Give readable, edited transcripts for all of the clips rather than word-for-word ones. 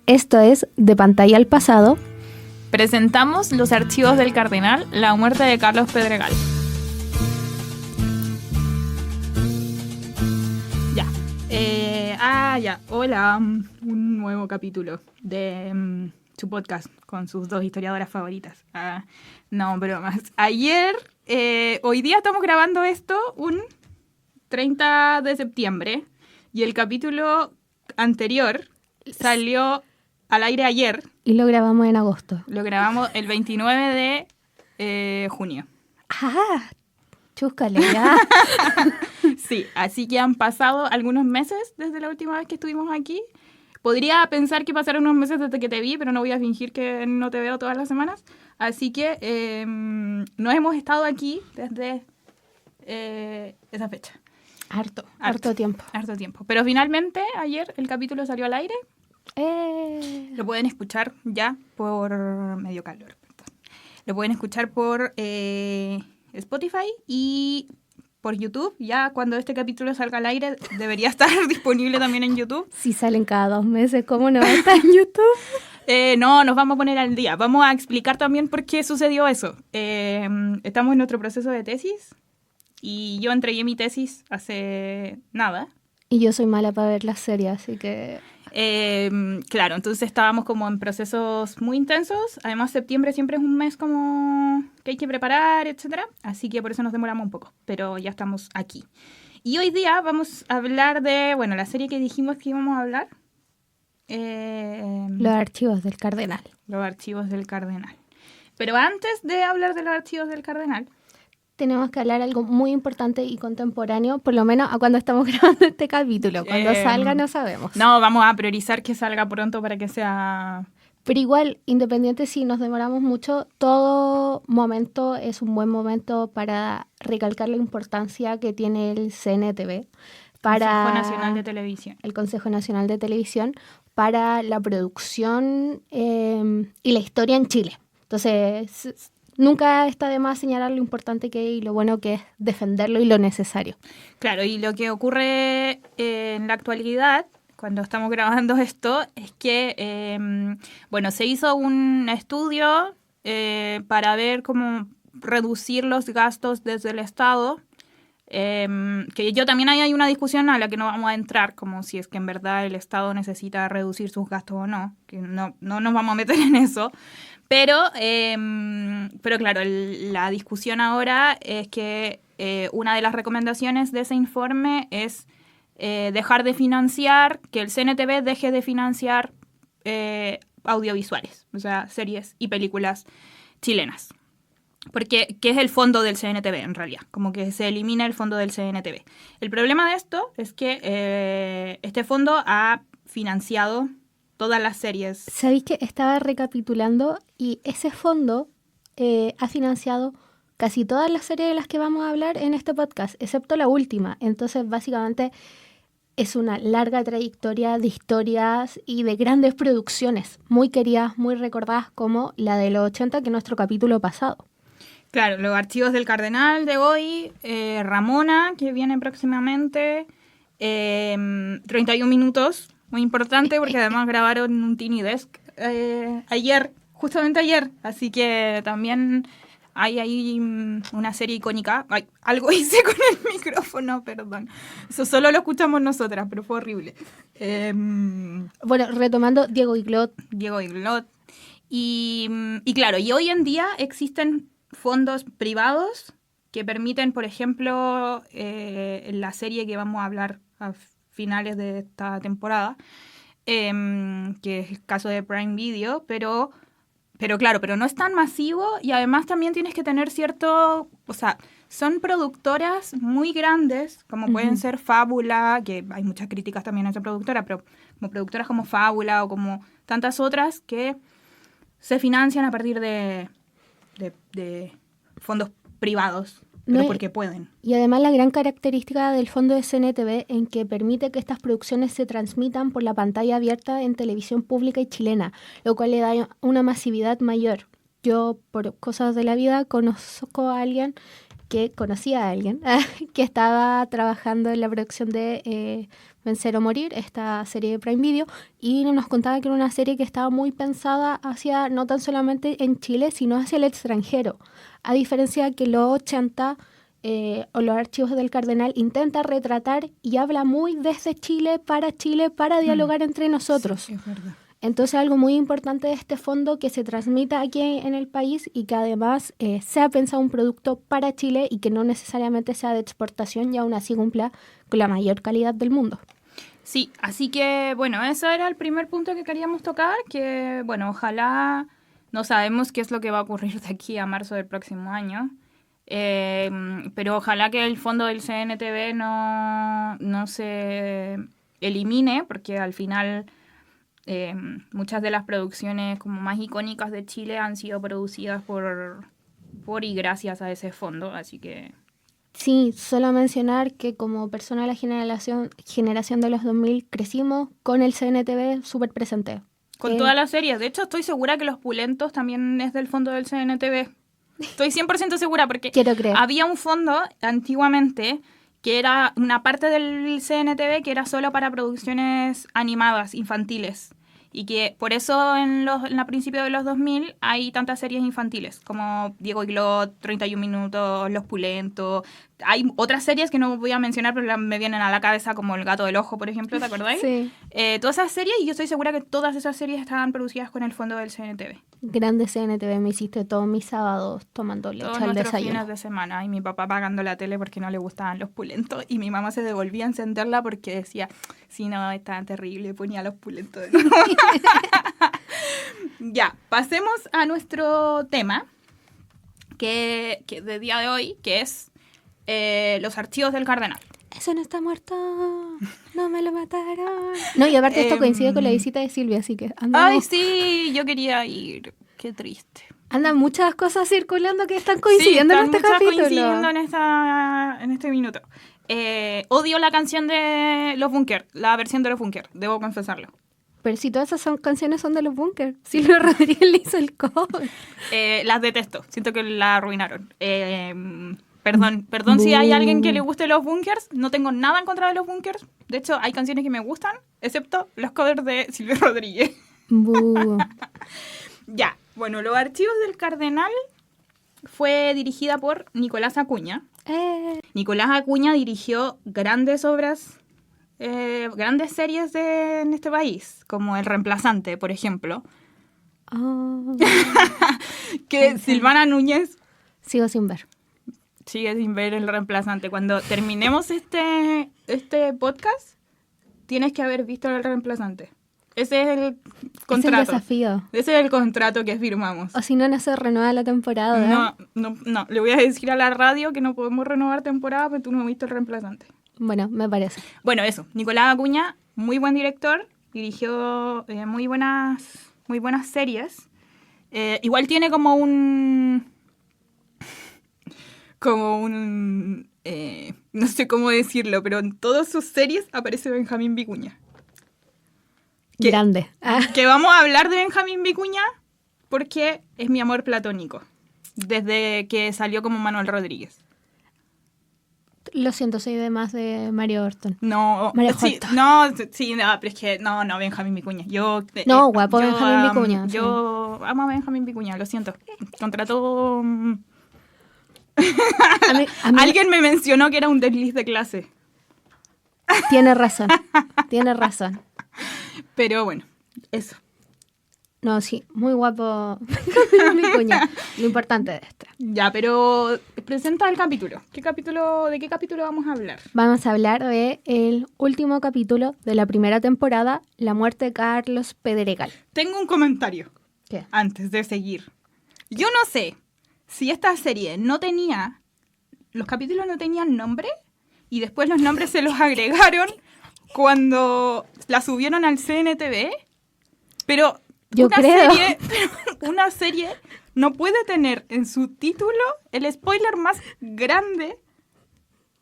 Esto es De Pantalla al Pasado. Presentamos los archivos del Cardenal, la muerte de Carlos Pedregal. Ya. Hola, un nuevo capítulo de su podcast con sus dos historiadoras favoritas. No, bromas. Hoy día estamos grabando esto un 30 de septiembre y el capítulo anterior salió al aire ayer. Y lo grabamos en agosto. Lo grabamos el 29 de junio. Chúscale ya. Sí, así que han pasado algunos meses desde la última vez que estuvimos aquí. Podría pensar que pasaron unos meses desde que te vi, pero no voy a fingir que no te veo todas las semanas. Así que no hemos estado aquí desde esa fecha. Harto tiempo. Harto tiempo. Pero finalmente, ayer el capítulo salió al aire. Lo pueden escuchar ya por medio calor. Lo pueden escuchar por Spotify y por YouTube. Ya cuando este capítulo salga al aire debería estar disponible también en YouTube. Si salen cada 2 meses, ¿cómo no va a estar en YouTube? No, nos vamos a poner al día. Vamos a explicar también por qué sucedió eso. Estamos en nuestro proceso de tesis y yo entregué mi tesis hace nada. Y yo soy mala para ver las series, así que... Claro, entonces estábamos como en procesos muy intensos. Además, septiembre siempre es un mes como que hay que preparar, etcétera. Así que por eso nos demoramos un poco, pero ya estamos aquí. Y hoy día vamos a hablar de, la serie que dijimos que íbamos a hablar. Los archivos del Cardenal. Los archivos del Cardenal. Pero antes de hablar de los archivos del Cardenal, tenemos que hablar algo muy importante y contemporáneo, por lo menos a cuando estamos grabando este capítulo. Cuando salga no sabemos. No, vamos a priorizar que salga pronto para que sea... Pero igual, independiente si nos demoramos mucho, todo momento es un buen momento para recalcar la importancia que tiene el CNTV para Consejo Nacional de Televisión. El Consejo Nacional de Televisión para la producción y la historia en Chile. Entonces... nunca está de más señalar lo importante que es y lo bueno que es defenderlo y lo necesario. Claro, y lo que ocurre en la actualidad, cuando estamos grabando esto, es que, se hizo un estudio para ver cómo reducir los gastos desde el Estado. Que yo también hay una discusión a la que no vamos a entrar, como si es que en verdad el Estado necesita reducir sus gastos o no, que no nos vamos a meter en eso. Pero claro, la discusión ahora es que una de las recomendaciones de ese informe es dejar de financiar, que el CNTV deje de financiar audiovisuales, o sea, series y películas chilenas. Porque, ¿qué es el fondo del CNTV en realidad? Como que se elimina el fondo del CNTV. El problema de esto es que este fondo ha financiado todas las series. ¿Sabéis que estaba recapitulando y ese fondo ha financiado casi todas las series de las que vamos a hablar en este podcast, excepto la última? Entonces, básicamente, es una larga trayectoria de historias y de grandes producciones, muy queridas, muy recordadas, como la de los 80, que es nuestro capítulo pasado. Claro, los archivos del Cardenal de hoy, Ramona, que viene próximamente, 31 minutos, muy importante porque además grabaron un Tiny Desk justamente ayer, así que también hay ahí una serie icónica. Ay, algo hice con el micrófono, perdón. Eso solo lo escuchamos nosotras, pero fue horrible. Retomando, Diego Iglot. Y claro, y hoy en día existen fondos privados que permiten, por ejemplo, la serie que vamos a hablar a finales de esta temporada, que es el caso de Prime Video, pero no es tan masivo y además también tienes que tener cierto, son productoras muy grandes, como pueden ser Fábula, que hay muchas críticas también a esa productora, pero como productoras como Fábula o como tantas otras que se financian a partir de fondos privados, pero porque pueden. Y además la gran característica del fondo de CNTV en que permite que estas producciones se transmitan por la pantalla abierta en televisión pública y chilena, lo cual le da una masividad mayor. Yo, por cosas de la vida, conozco a alguien que conocía a alguien que estaba trabajando en la producción de Vencer o Morir, esta serie de Prime Video, y nos contaba que era una serie que estaba muy pensada hacia, no tan solamente en Chile, sino hacia el extranjero. A diferencia que los 80 o los archivos del Cardenal intenta retratar y habla muy desde Chile, para dialogar entre nosotros. Sí, es verdad. Entonces, algo muy importante de este fondo que se transmita aquí en el país y que además sea pensado un producto para Chile y que no necesariamente sea de exportación y aún así cumpla con la mayor calidad del mundo. Sí, así que, bueno, ese era el primer punto que queríamos tocar, que, bueno, ojalá, no sabemos qué es lo que va a ocurrir de aquí a marzo del próximo año, pero ojalá que el fondo del CNTV no se elimine, porque al final muchas de las producciones como más icónicas de Chile han sido producidas por y gracias a ese fondo, así que... Sí, solo mencionar que como persona de la generación de los 2000 crecimos con el CNTV súper presente. Con todas las series. De hecho, estoy segura que Los Pulentos también es del fondo del CNTV. Estoy 100% segura porque Quiero creer. había un fondo antiguamente que era una parte del CNTV que era solo para producciones animadas, infantiles. Y que por eso en la principio de los 2000 hay tantas series infantiles, como Diego y Glot, 31 Minutos, Los Pulentos. Hay otras series que no voy a mencionar, pero me vienen a la cabeza, como El Gato del Ojo, por ejemplo, ¿te acordáis? Sí. Todas esas series, y yo estoy segura que todas esas series estaban producidas con el fondo del CNTV. Grande CNTV, me hiciste todos mis sábados tomando leche Todos al nuestros desayuno. fines de semana, y mi papá pagando la tele porque no le gustaban Los Pulentos, y mi mamá se devolvía a encenderla porque decía, sí, no, estaban terribles, ponía Los Pulentos de nuevo. Ya, pasemos a nuestro tema, que de día de hoy, que es los archivos del Cardenal. Eso no está muerto, no me lo mataron. No, y aparte esto coincide con la visita de Silvia, así que Ay, sí, yo quería ir, qué triste. Andan muchas cosas circulando que están coincidiendo sí, en este muchas capítulo. coincidiendo en este minuto. Odio la canción de Los Bunkers, la versión de Los Bunkers, debo confesarlo. Pero si todas esas canciones son de Los Bunkers, Silvio Rodríguez le hizo el cover. Las detesto, siento que la arruinaron. Perdón si hay alguien que le guste Los Bunkers, no tengo nada en contra de Los Bunkers. De hecho, hay canciones que me gustan, excepto los covers de Silvio Rodríguez. Ya, bueno, Los Archivos del Cardenal fue dirigida por Nicolás Acuña. Nicolás Acuña dirigió grandes obras, grandes series en este país, como El Reemplazante, por ejemplo. Que Silvana Núñez sigo sin ver. Sigue sin ver El Reemplazante. Cuando terminemos este podcast, tienes que haber visto El Reemplazante. Ese es el contrato. Es el desafío. Ese es el contrato que firmamos. O si no, no se renueva la temporada. No. Le voy a decir a la radio que no podemos renovar temporada porque tú no viste El Reemplazante. Bueno, me parece. Bueno, eso. Nicolás Acuña, muy buen director. Dirigió muy buenas series. Igual tiene como un... no sé cómo decirlo, pero en todas sus series aparece Benjamín Vicuña. Grande. Que vamos a hablar de Benjamín Vicuña porque es mi amor platónico. Desde que salió como Manuel Rodríguez. Lo siento, soy de más de Mario Orton. No, Mario sí, pero es que no, Benjamín Vicuña. Benjamín Vicuña. Yo amo a Benjamín Vicuña, lo siento. Contrató... Alguien me mencionó que era un desliz de clase. Tiene razón. Pero bueno, eso. No, sí, muy guapo Vicuña. Lo importante de esto. Ya, pero presenta el capítulo. ¿De qué capítulo vamos a hablar? Vamos a hablar de el último capítulo de la primera temporada, La muerte de Carlos Pedregal. Tengo un comentario. ¿Qué? Antes de seguir. Yo no sé si esta serie los capítulos no tenían nombre y después los nombres se los agregaron cuando la subieron al CNTV, pero una serie no puede tener en su título el spoiler más grande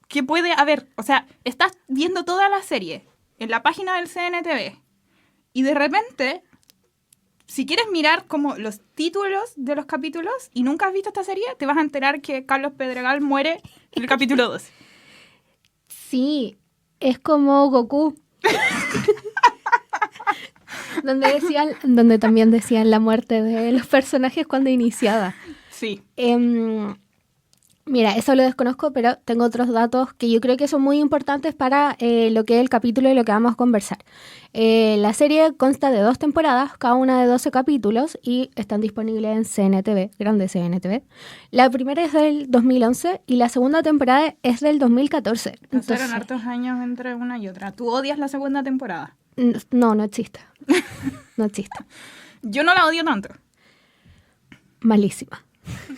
que puede haber. O sea, estás viendo toda la serie en la página del CNTV y de repente si quieres mirar como los títulos de los capítulos y nunca has visto esta serie, te vas a enterar que Carlos Pedregal muere en el capítulo 12. Sí, es como Goku. donde también decían la muerte de los personajes cuando iniciaba. Sí. Mira, eso lo desconozco, pero tengo otros datos que yo creo que son muy importantes para lo que es el capítulo y lo que vamos a conversar. La serie consta de 2 temporadas, cada una de 12 capítulos, y están disponibles en CNTV, grande CNTV. La primera es del 2011 y la segunda temporada es del 2014. Pasaron hartos años entre una y otra. ¿Tú odias la segunda temporada? No existe. No existe. Yo no la odio tanto. Malísima.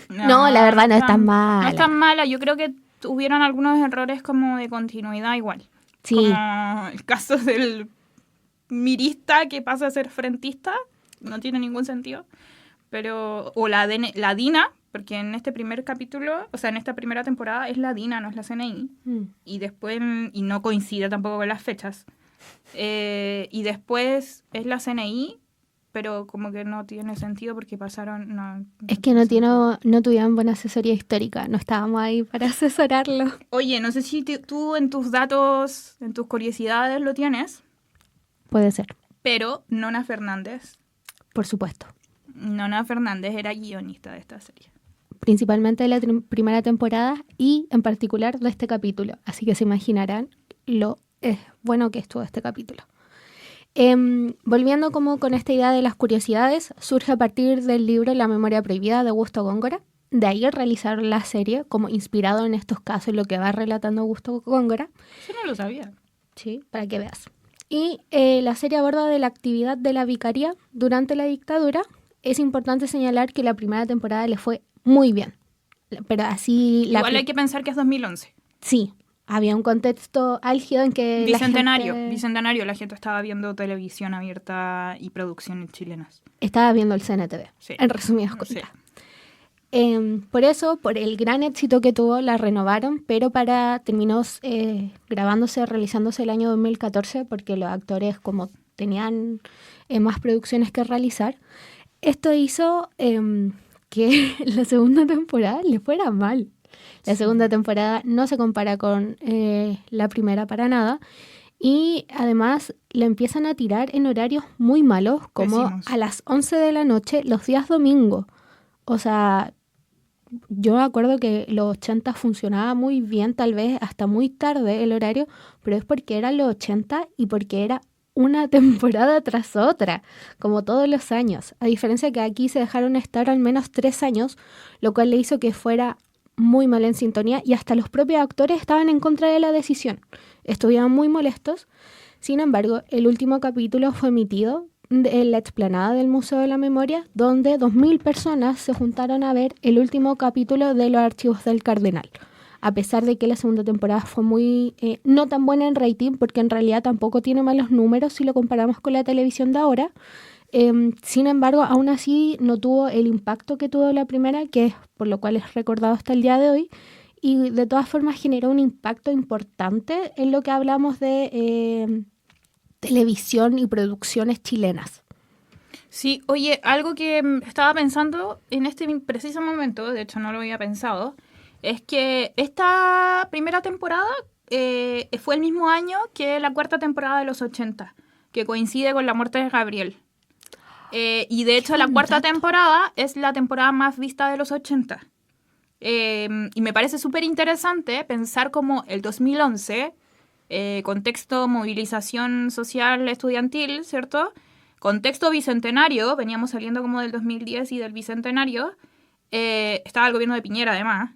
No, la verdad no es tan mala. No es tan mala. Yo creo que tuvieron algunos errores como de continuidad igual. Sí. Como el caso del mirista que pasa a ser frentista. No tiene ningún sentido. Pero, o la DINA, porque en este primer capítulo, o sea, en esta primera temporada es la DINA, no es la CNI. Y después, y no coincide tampoco con las fechas. Y después es la CNI, pero como que no tiene sentido porque pasaron... No es que no tuvieron buena asesoría histórica, no estábamos ahí para asesorarlo. Oye, no sé si tú en tus datos, en tus curiosidades lo tienes. Puede ser. Pero Nona Fernández. Por supuesto. Nona Fernández era guionista de esta serie. Principalmente de la primera temporada y en particular de este capítulo. Así que se imaginarán lo bueno que estuvo este capítulo. Volviendo como con esta idea de las curiosidades, surge a partir del libro La memoria prohibida de Augusto Góngora. De ahí realizar la serie como inspirado en estos casos, lo que va relatando Augusto Góngora. Yo no lo sabía. Sí, para que veas. Y la serie aborda de la actividad de la vicaría durante la dictadura. Es importante señalar que la primera temporada le fue muy bien. Pero así... Igual hay que pensar que es 2011. Sí. Había un contexto álgido en que Bicentenario, la gente estaba viendo televisión abierta y producciones chilenas. Estaba viendo el CNTV, sí. En resumidas cuentas. Sí. Por eso, por el gran éxito que tuvo, la renovaron, pero terminó realizándose el año 2014, porque los actores como tenían más producciones que realizar. Esto hizo que la segunda temporada le fuera mal. La segunda temporada no se compara con la primera para nada. Y además le empiezan a tirar en horarios muy malos, como a las 11 de la noche los días domingo. O sea, yo me acuerdo que los 80 funcionaba muy bien, tal vez hasta muy tarde el horario, pero es porque eran los 80 y porque era una temporada tras otra, como todos los años. A diferencia que aquí se dejaron estar al menos 3 años, lo cual le hizo que fuera muy mal en sintonía y hasta los propios actores estaban en contra de la decisión. Estuvieron muy molestos. Sin embargo, el último capítulo fue emitido en la explanada del Museo de la Memoria, donde 2.000 personas se juntaron a ver el último capítulo de Los Archivos del Cardenal. A pesar de que la segunda temporada fue muy no tan buena en rating, porque en realidad tampoco tiene malos números si lo comparamos con la televisión de ahora. Sin embargo, aún así no tuvo el impacto que tuvo la primera, que es por lo cual es recordado hasta el día de hoy, y de todas formas generó un impacto importante en lo que hablamos de televisión y producciones chilenas. Sí, oye, algo que estaba pensando en este preciso momento, de hecho no lo había pensado, es que esta primera temporada fue el mismo año que la cuarta temporada de los 80, que coincide con la muerte de Gabriel. Y de hecho la cuarta temporada es la temporada más vista de los 80. Y me parece súper interesante pensar como el 2011, contexto movilización social estudiantil, ¿cierto? Contexto bicentenario, veníamos saliendo como del 2010 y del bicentenario. Estaba el gobierno de Piñera además.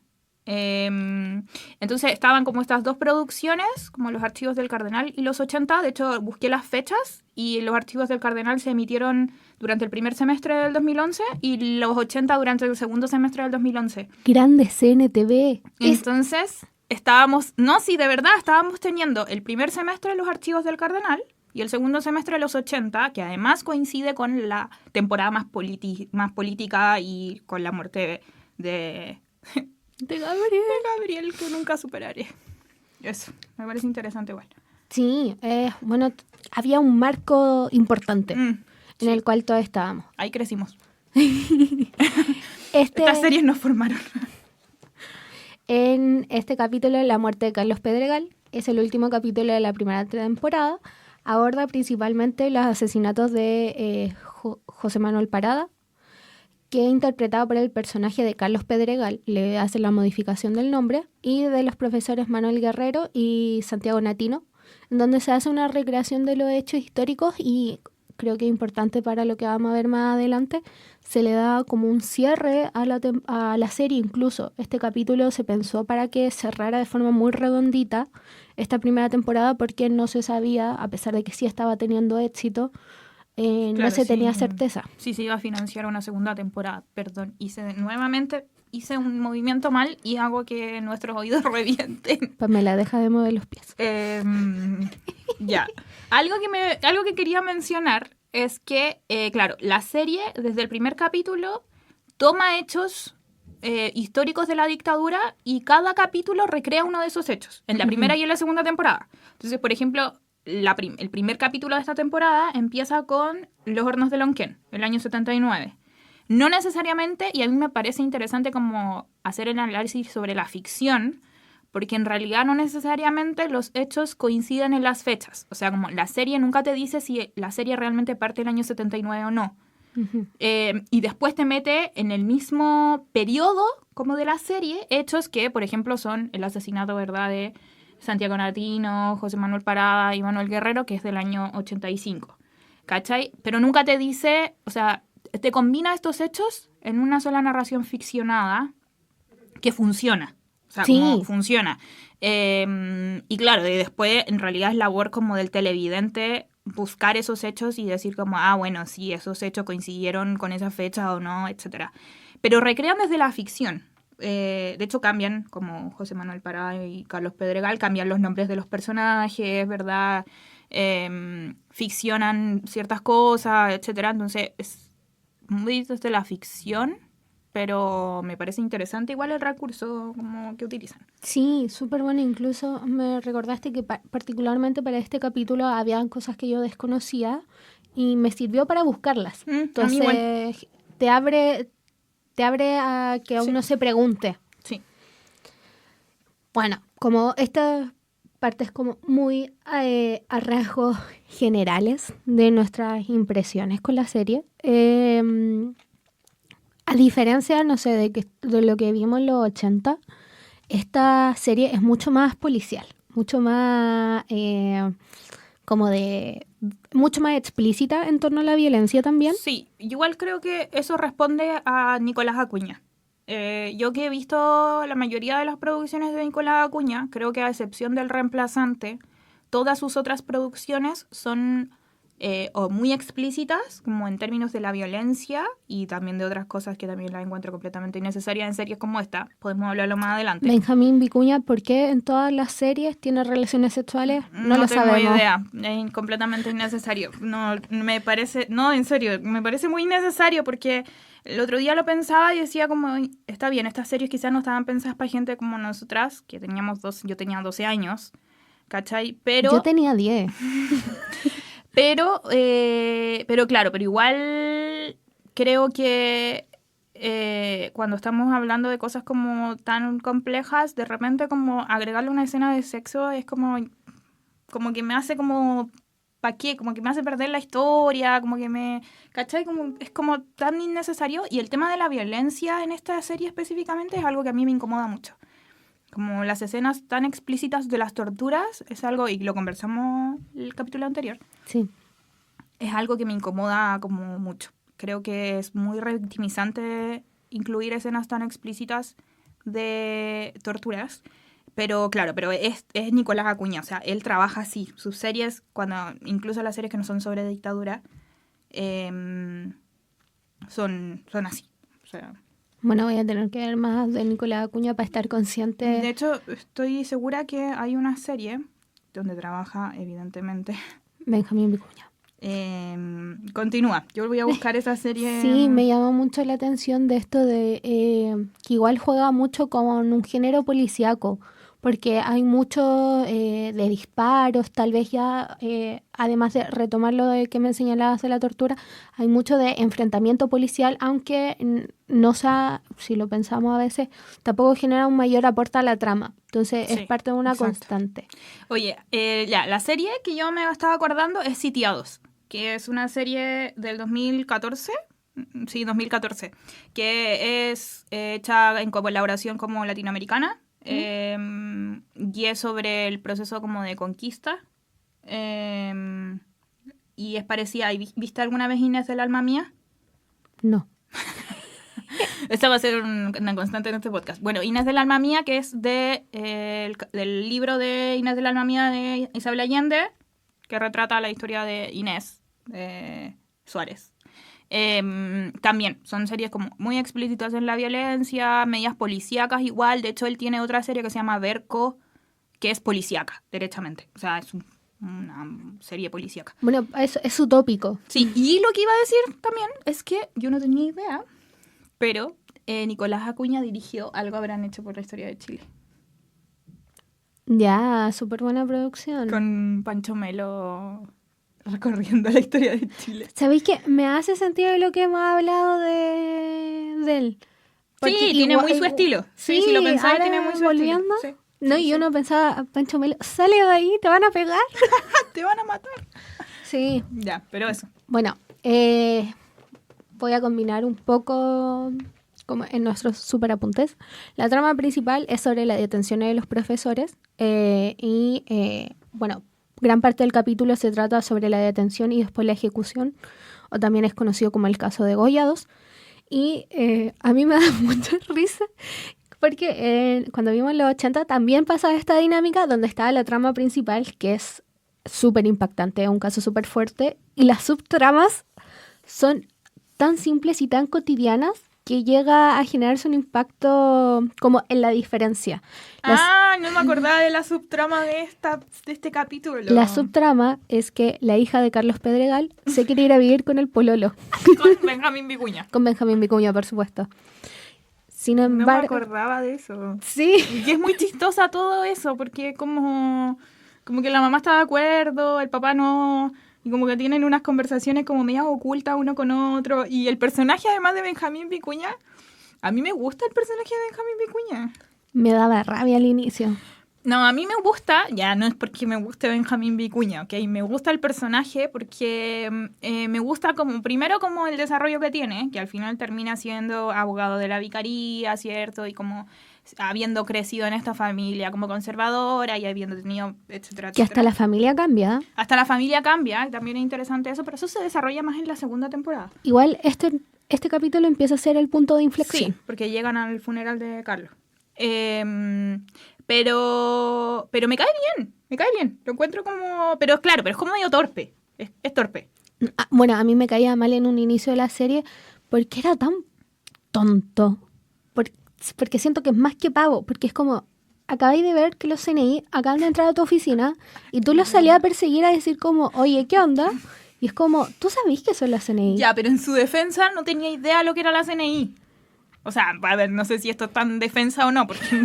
Entonces estaban como estas dos producciones, como Los Archivos del Cardenal y Los 80. De hecho, busqué las fechas y Los Archivos del Cardenal se emitieron durante el primer semestre del 2011 y Los 80 durante el segundo semestre del 2011. Grande CNTV. Entonces, de verdad estábamos teniendo el primer semestre de Los Archivos del Cardenal y el segundo semestre de Los 80, que además coincide con la temporada más política y con la muerte de Gabriel, que nunca superaré. Eso, me parece interesante igual. Sí, bueno, había un marco importante. en el cual todos estábamos. Ahí crecimos. Este, Estas series nos formaron. En este capítulo, La muerte de Carlos Pedregal, es el último capítulo de la primera temporada. Aborda principalmente los asesinatos de José Manuel Parada, que interpretado por el personaje de Carlos Pedregal, le hace la modificación del nombre, y de los profesores Manuel Guerrero y Santiago Natino, en donde se hace una recreación de los hechos históricos y creo que es importante para lo que vamos a ver más adelante, se le da como un cierre a la serie incluso. Este capítulo se pensó para que cerrara de forma muy redondita esta primera temporada porque no se sabía, a pesar de que sí estaba teniendo éxito, no se tenía certeza. Sí, se iba a financiar una segunda temporada, perdón. Nuevamente hice un movimiento mal y hago que nuestros oídos revienten. Pamela, deja de mover los pies. Ya. Algo que quería mencionar es que, claro, la serie, desde el primer capítulo, toma hechos históricos de la dictadura y cada capítulo recrea uno de esos hechos, en la primera y en la segunda temporada. Entonces, por ejemplo, el primer capítulo de esta temporada empieza con los hornos de Lonquén, el año 79. No necesariamente, y a mí me parece interesante como hacer el análisis sobre la ficción, porque en realidad no necesariamente los hechos coinciden en las fechas. O sea, como la serie nunca te dice si la serie realmente parte del año 79 o no. Uh-huh. Y después te mete en el mismo periodo como de la serie hechos que, por ejemplo, son el asesinato, ¿verdad?, de Santiago Natino, José Manuel Parada y Manuel Guerrero, que es del año 85. ¿Cachai? Pero nunca te dice, o sea, te combina estos hechos en una sola narración ficcionada que funciona. O sea, sí, como funciona. Y claro, y después en realidad es labor como del televidente buscar esos hechos y decir como, bueno, sí, esos hechos coincidieron con esa fecha o no, etcétera. Pero recrean desde la ficción. De hecho cambian, como José Manuel Parada y Carlos Pedregal, cambian los nombres de los personajes, ¿verdad? Ficcionan ciertas cosas, etcétera. Entonces es muy desde la ficción, pero me parece interesante igual el recurso como que utilizan. Sí, súper bueno. Incluso me recordaste que particularmente para este capítulo habían cosas que yo desconocía y me sirvió para buscarlas. Entonces te abre a que uno se pregunte. Sí. Bueno, como esta parte es como muy a rasgos generales de nuestras impresiones con la serie. A diferencia, no sé, de lo que vimos en los 80, esta serie es mucho más policial, mucho más mucho más explícita en torno a la violencia también. Sí, igual creo que eso responde a Nicolás Acuña. Yo que he visto la mayoría de las producciones de Nicolás Acuña, creo que a excepción del Reemplazante, todas sus otras producciones son o muy explícitas, como en términos de la violencia y también de otras cosas que también las encuentro completamente innecesarias en series como esta. Podemos hablarlo más adelante. Benjamín Vicuña, ¿por qué en todas las series tiene relaciones sexuales? No lo sabemos. No tengo idea, es completamente innecesario. No, me parece, no, en serio, me parece muy innecesario porque el otro día lo pensaba y decía como, está bien, estas series quizás no estaban pensadas para gente como nosotras, que yo tenía 12 años, ¿cachai? Pero yo tenía 10. Pero claro, pero igual creo que cuando estamos hablando de cosas como tan complejas, de repente como agregarle una escena de sexo es como que me hace como, ¿para qué? Como que me hace perder la historia, como que ¿cachai? Es como tan innecesario. Y el tema de la violencia en esta serie específicamente es algo que a mí me incomoda mucho. Como las escenas tan explícitas de las torturas es algo, y lo conversamos el capítulo anterior, sí, es algo que me incomoda como mucho. Creo que es muy revictimizante incluir escenas tan explícitas de torturas. Pero claro, es Nicolás Acuña, o sea, él trabaja así. Sus series, incluso las series que no son sobre dictadura, son así. O sea, bueno, voy a tener que ver más de Nicolás Acuña para estar consciente. De hecho, estoy segura que hay una serie donde trabaja, evidentemente, Benjamín Vicuña. Continúa, yo voy a buscar esa serie. Sí, me llamó mucho la atención de esto de que igual juega mucho con un género policíaco, porque hay mucho de disparos, tal vez ya, además de retomar lo de que me señalabas de la tortura, hay mucho de enfrentamiento policial, aunque no sea, si lo pensamos a veces, tampoco genera un mayor aporte a la trama. Entonces es parte de una constante. Oye, ya, la serie que yo me estaba acordando es Sitiados, que es una serie del 2014. Sí, 2014, que es hecha en colaboración como latinoamericana. Y es sobre el proceso como de conquista, y es parecida. ¿Viste alguna vez Inés del alma mía? No. Esta va a ser una constante en este podcast. Bueno, Inés del alma mía, que es del libro de Inés del alma mía de Isabel Allende, que retrata la historia de Inés Suárez. También son series como muy explícitas en la violencia, medias policíacas igual. De hecho, él tiene otra serie que se llama Verco, que es policíaca, derechamente. O sea, es una serie policíaca. Bueno, es utópico. Sí, y lo que iba a decir también es que yo no tenía idea, pero Nicolás Acuña dirigió Algo habrán hecho por la historia de Chile. Ya, súper buena producción. Con Pancho Melo recorriendo la historia de Chile. ¿Sabéis qué? Me hace sentido lo que hemos hablado de él. Porque sí, tiene muy su estilo. Sí, si lo pensáis, tiene muy su estilo. Sí, no, y yo no pensaba, Pancho Melo, sale de ahí, te van a pegar. Te van a matar. Sí. Ya, pero eso. Bueno, voy a combinar un poco como en nuestros super apuntes. La trama principal es sobre la detención de los profesores bueno, gran parte del capítulo se trata sobre la detención y después la ejecución, o también es conocido como el caso de Gollados. Y a mí me da mucha risa porque cuando vimos los 80 también pasaba esta dinámica donde estaba la trama principal, que es súper impactante, es un caso súper fuerte, y las subtramas son tan simples y tan cotidianas que llega a generarse un impacto como en la diferencia. No me acordaba de la subtrama de este capítulo. La subtrama es que la hija de Carlos Pedregal se quiere ir a vivir con el pololo. Con Benjamín Vicuña. Con Benjamín Vicuña, por supuesto. Sin embargo, no me acordaba de eso. Sí. Y es muy chistosa todo eso, porque como que la mamá está de acuerdo, el papá no... Y como que tienen unas conversaciones como medias ocultas uno con otro. Y el personaje, además de Benjamín Vicuña, a mí me gusta el personaje de Benjamín Vicuña. Me daba rabia al inicio. No, a mí me gusta, ya no es porque me guste Benjamín Vicuña, ¿ok? Me gusta el personaje porque me gusta primero como el desarrollo que tiene, que al final termina siendo abogado de la vicaría, ¿cierto? Y como habiendo crecido en esta familia como conservadora y habiendo tenido, etcétera, etcétera. Que hasta la familia cambia. Hasta la familia cambia, también es interesante eso, pero eso se desarrolla más en la segunda temporada. Igual este capítulo empieza a ser el punto de inflexión. Sí, porque llegan al funeral de Carlos. Pero me cae bien, lo encuentro como... Pero claro, pero es como medio torpe, es torpe. Bueno, a mí me caía mal en un inicio de la serie porque era tan tonto, porque siento que es más que pavo, porque es como, acabáis de ver que los CNI acaban de entrar a tu oficina y tú los salías a perseguir a decir como, oye, ¿qué onda? Y es como, ¿tú sabés que son las CNI? Ya, pero en su defensa no tenía idea lo que era la CNI. O sea, a ver, no sé si esto es tan defensa o no, porque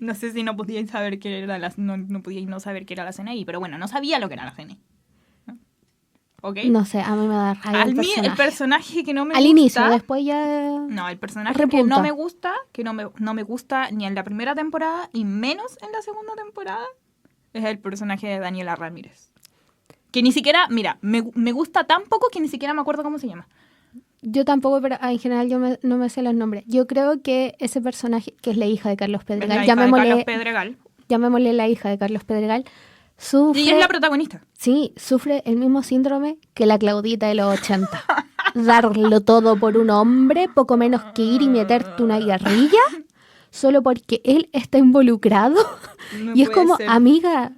no sé si no podíais saber qué era no podíais no saber qué era la CNI, pero bueno, no sabía lo que era la CNI. ¿Okay? No sé, a mí me da rabia el personaje que no me gusta... Al inicio, después ya... No, el personaje que no me gusta, no me gusta ni en la primera temporada y menos en la segunda temporada, es el personaje de Daniela Ramírez. Que ni siquiera, mira, me gusta tan poco que ni siquiera me acuerdo cómo se llama. Yo tampoco, pero en general yo no me sé los nombres. Yo creo que ese personaje, que es la hija de Carlos Pedregal, llamémosle la hija de Carlos Pedregal, sufre... Y es la protagonista. Sí, sufre el mismo síndrome que la Claudita de los 80. Darlo todo por un hombre, poco menos que ir y meterte una guerrilla, solo porque él está involucrado. No y es como, ser. Amiga,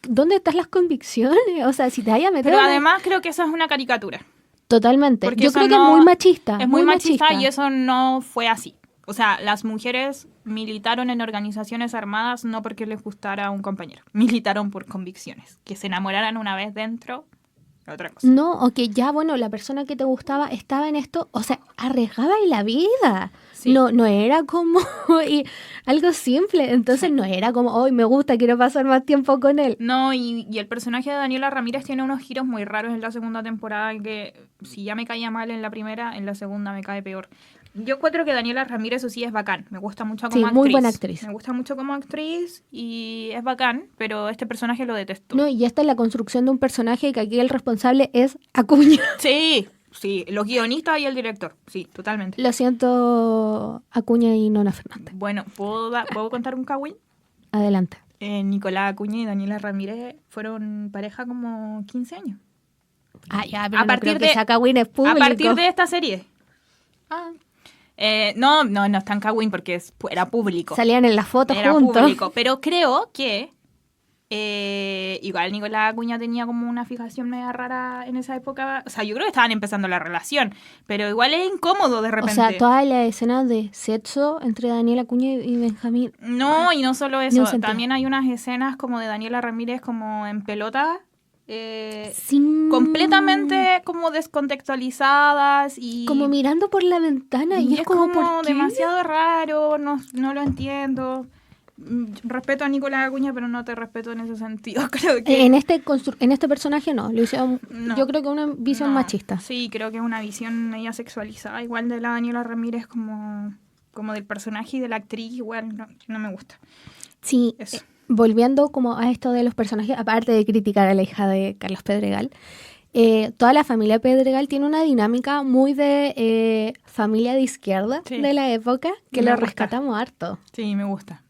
¿dónde están las convicciones? O sea, si te vayas a meter... Pero además creo que eso es una caricatura. Totalmente. Porque yo creo que es muy machista. Es muy machista y eso no fue así. O sea, las mujeres militaron en organizaciones armadas no porque les gustara a un compañero. Militaron por convicciones. Que se enamoraran una vez dentro, otra cosa. No, o que ya, bueno, la persona que te gustaba estaba en esto, o sea, arriesgaba la vida. Sí. No era como y algo simple. Entonces no era como, hoy me gusta, quiero pasar más tiempo con él. No, y el personaje de Daniela Ramírez tiene unos giros muy raros en la segunda temporada que si ya me caía mal en la primera, en la segunda me cae peor. Yo encuentro que Daniela Ramírez, eso sí, es bacán. Me gusta mucho como Sí, actriz. muy buena actriz. Me gusta mucho como actriz y es bacán, pero este personaje lo detesto. No, y esta es la construcción de un personaje que aquí el responsable es Acuña. Sí, sí, los guionistas y el director. Sí, totalmente. Lo siento, Acuña y Nona Fernández. Bueno, ¿puedo contar un cagüín? Adelante. Nicolás Acuña y Daniela Ramírez fueron pareja como 15 años. Ah, ya, pero A no partir creo que de- sea Cagüín es público. A partir de esta serie. No es tan cagüín porque era público. Salían en las fotos Era juntos. público. Pero creo que igual Nicolás Acuña tenía como una fijación media rara en esa época. O sea, yo creo que estaban empezando la relación. Pero igual es incómodo de O repente. sea, toda la escena de sexo entre Daniela Acuña y Benjamín. No, y no solo Ni eso. un sentido. También hay unas escenas como de Daniela Ramírez como en pelota. Sin... Completamente como descontextualizadas y Como mirando por la ventana y, y es como, ¿por qué? demasiado raro, no lo entiendo. Respeto a Nicolás Acuña, pero no te respeto en ese sentido. Creo que En este personaje no, lo hicieron, No. yo creo que una visión no. machista. Sí, creo que es una visión media sexualizada, igual de la Daniela Ramírez como del personaje y de la actriz, igual no me gusta. Sí, Eso. volviendo como a esto de los personajes, aparte de criticar a la hija de Carlos Pedregal, toda la familia Pedregal tiene una dinámica muy de familia de izquierda Sí. de la época, que Me lo gusta. rescatamos harto. Sí, me gusta.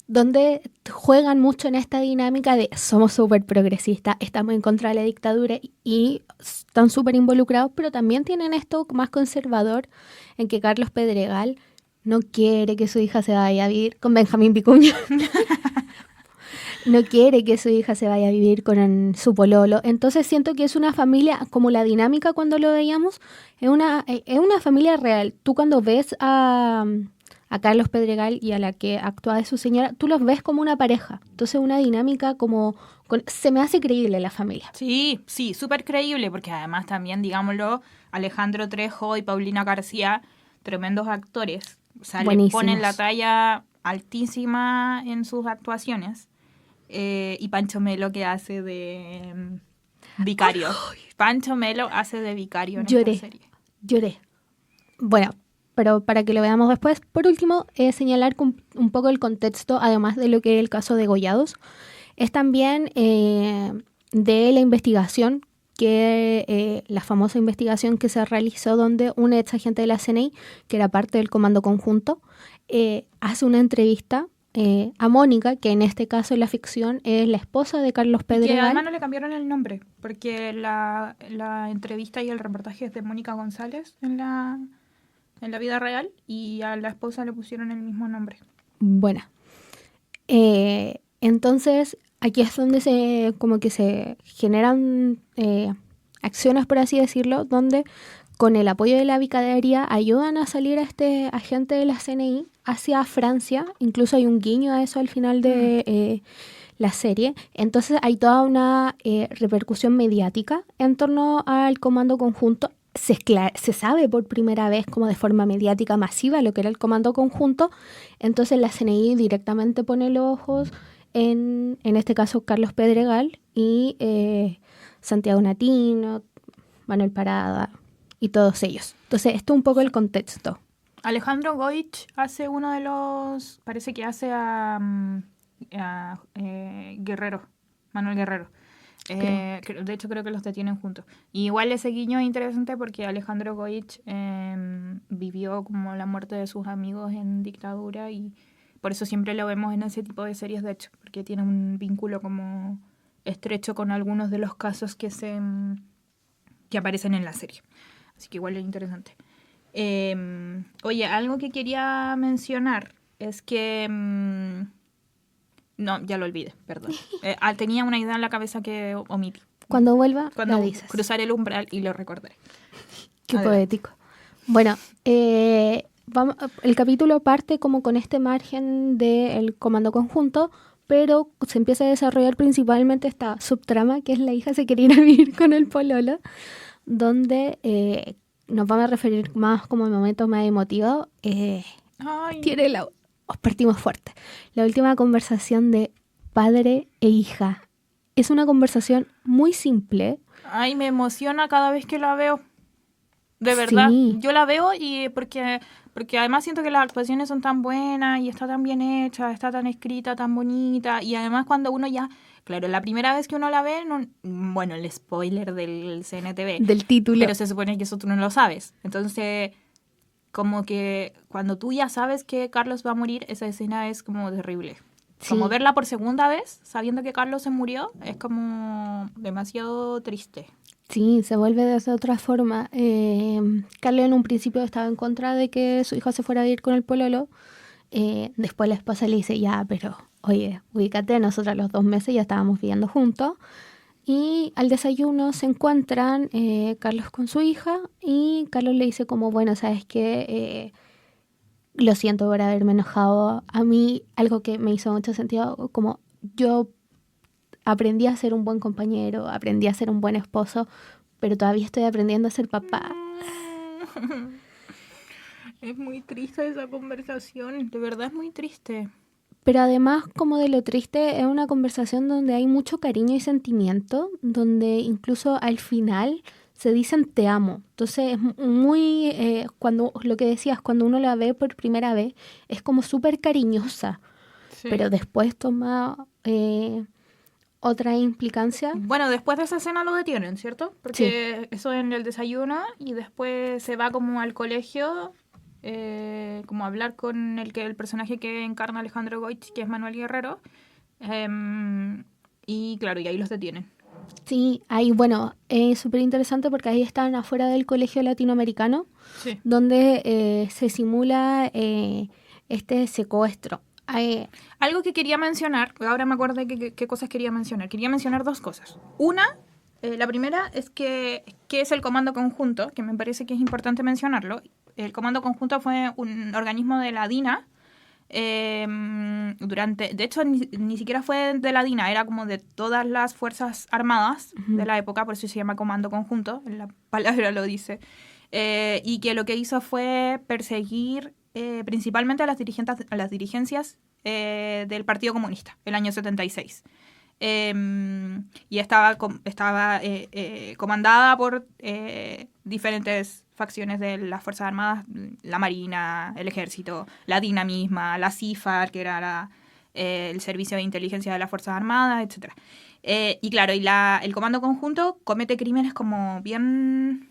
Donde juegan mucho en esta dinámica de somos súper progresistas, estamos en contra de la dictadura y están súper involucrados, pero también tienen esto más conservador en que Carlos Pedregal no quiere que su hija se vaya a vivir con Benjamín Vicuña. No quiere que su hija se vaya a vivir con su pololo. Entonces siento que es una familia, como la dinámica cuando lo veíamos, es una familia real. Tú cuando ves a Carlos Pedregal y a la que actúa de su señora, tú los ves como una pareja. Entonces una dinámica como... se me hace creíble la familia. Sí, súper creíble, porque además también, digámoslo, Alejandro Trejo y Paulina García, tremendos actores. O sea, le Buenísimos. ponen la talla altísima en sus actuaciones. Y Pancho Melo que hace de vicario. Pancho Melo hace de vicario en Lloré. esta serie. Lloré. Bueno, pero para que lo veamos después, por último, señalar un poco el contexto, además de lo que es el caso de Gollados, es también de la investigación, la famosa investigación que se realizó donde un ex agente de la CNI, que era parte del Comando Conjunto, hace una entrevista a Mónica, que en este caso en la ficción es la esposa de Carlos Que Pedregal. además no le cambiaron el nombre, porque la entrevista y el reportaje es de Mónica González en la vida real, y a la esposa le pusieron el mismo nombre. Bueno, entonces aquí es donde se generan acciones, por así decirlo, donde con el apoyo de la Vicaría ayudan a salir a este agente de la CNI hacia Francia. Incluso hay un guiño a eso al final de la serie. Entonces hay toda una repercusión mediática en torno al Comando Conjunto. Se sabe por primera vez como de forma mediática masiva lo que era el Comando Conjunto. Entonces la CNI directamente pone los ojos en este caso Carlos Pedregal y Santiago Natino, Manuel Parada y todos ellos. Entonces esto es un poco el contexto. Alejandro Goich hace uno de los... Parece que hace a Guerrero, Manuel Guerrero. De hecho, creo que los detienen juntos. Y igual ese guiño es interesante porque Alejandro Goich vivió como la muerte de sus amigos en dictadura y por eso siempre lo vemos en ese tipo de series, de hecho, porque tiene un vínculo como estrecho con algunos de los casos que aparecen en la serie. Así que igual es interesante. Oye, algo que quería mencionar es que... no, ya lo olvidé, perdón. Tenía una idea en la cabeza que omití. Cuando vuelva, Cuando lo dices. cruzar el umbral y lo recordaré. Qué Adelante. poético. Bueno, el capítulo parte como con este margen del Comando Conjunto, pero se empieza a desarrollar principalmente esta subtrama, que es la hija se quiere ir a vivir con el pololo, donde nos vamos a referir más como momentos más emotivos, tiene partimos fuerte. La última conversación de padre e hija. Es una conversación muy simple. Ay, me emociona cada vez que la veo. De verdad. Sí. Yo la veo y porque además siento que las actuaciones son tan buenas y está tan bien hecha, está tan escrita, tan bonita. Y además cuando uno ya... Claro, la primera vez que uno la ve, bueno, el spoiler del CNTV. Del título. Pero se supone que eso tú no lo sabes. Entonces, como que cuando tú ya sabes que Carlos va a morir, esa escena es como terrible. Sí. Como verla por segunda vez, sabiendo que Carlos se murió, es como demasiado triste. Sí, se vuelve de esa otra forma. Carlos en un principio estaba en contra de que su hijo se fuera a vivir con el pololo. Después la esposa le dice, ya, pero oye, ubícate, nosotros a los 2 meses ya estábamos viviendo juntos. Y al desayuno se encuentran Carlos con su hija y Carlos le dice como, bueno, ¿sabes qué? Lo siento por haberme enojado. A mí algo que me hizo mucho sentido, como yo aprendí a ser un buen compañero, aprendí a ser un buen esposo, pero todavía estoy aprendiendo a ser papá. Es muy triste esa conversación, de verdad es muy triste. Pero además, como de lo triste, es una conversación donde hay mucho cariño y sentimiento, donde incluso al final se dicen te amo. Entonces es muy, cuando lo que decías, cuando uno la ve por primera vez, es como súper cariñosa, Sí. pero después toma otra implicancia. Bueno, después de esa escena lo detienen, ¿cierto? Porque eso en el desayuno y después se va como al colegio, como a hablar con el personaje que encarna Alejandro Goich, que es Manuel Guerrero. Y claro, y ahí los detienen. Sí, ahí, bueno, es súper interesante porque ahí están afuera del colegio latinoamericano, Sí. donde se simula este secuestro. Algo que quería mencionar, ahora me acuerdo de qué cosas quería mencionar. Quería mencionar 2 cosas. Una, la primera es que es el Comando Conjunto, que me parece que es importante mencionarlo. El Comando Conjunto fue un organismo de la DINA. De hecho, ni siquiera fue de la DINA, era como de todas las Fuerzas Armadas de la época, por eso se llama Comando Conjunto, la palabra lo dice. Y que lo que hizo fue perseguir principalmente a las dirigencias del Partido Comunista, el año 76. Y estaba comandada por diferentes facciones de las Fuerzas Armadas, la Marina, el Ejército, la DINA misma, la CIFAR, que era el Servicio de Inteligencia de las Fuerzas Armadas, etc. Y claro, el Comando Conjunto comete crímenes como bien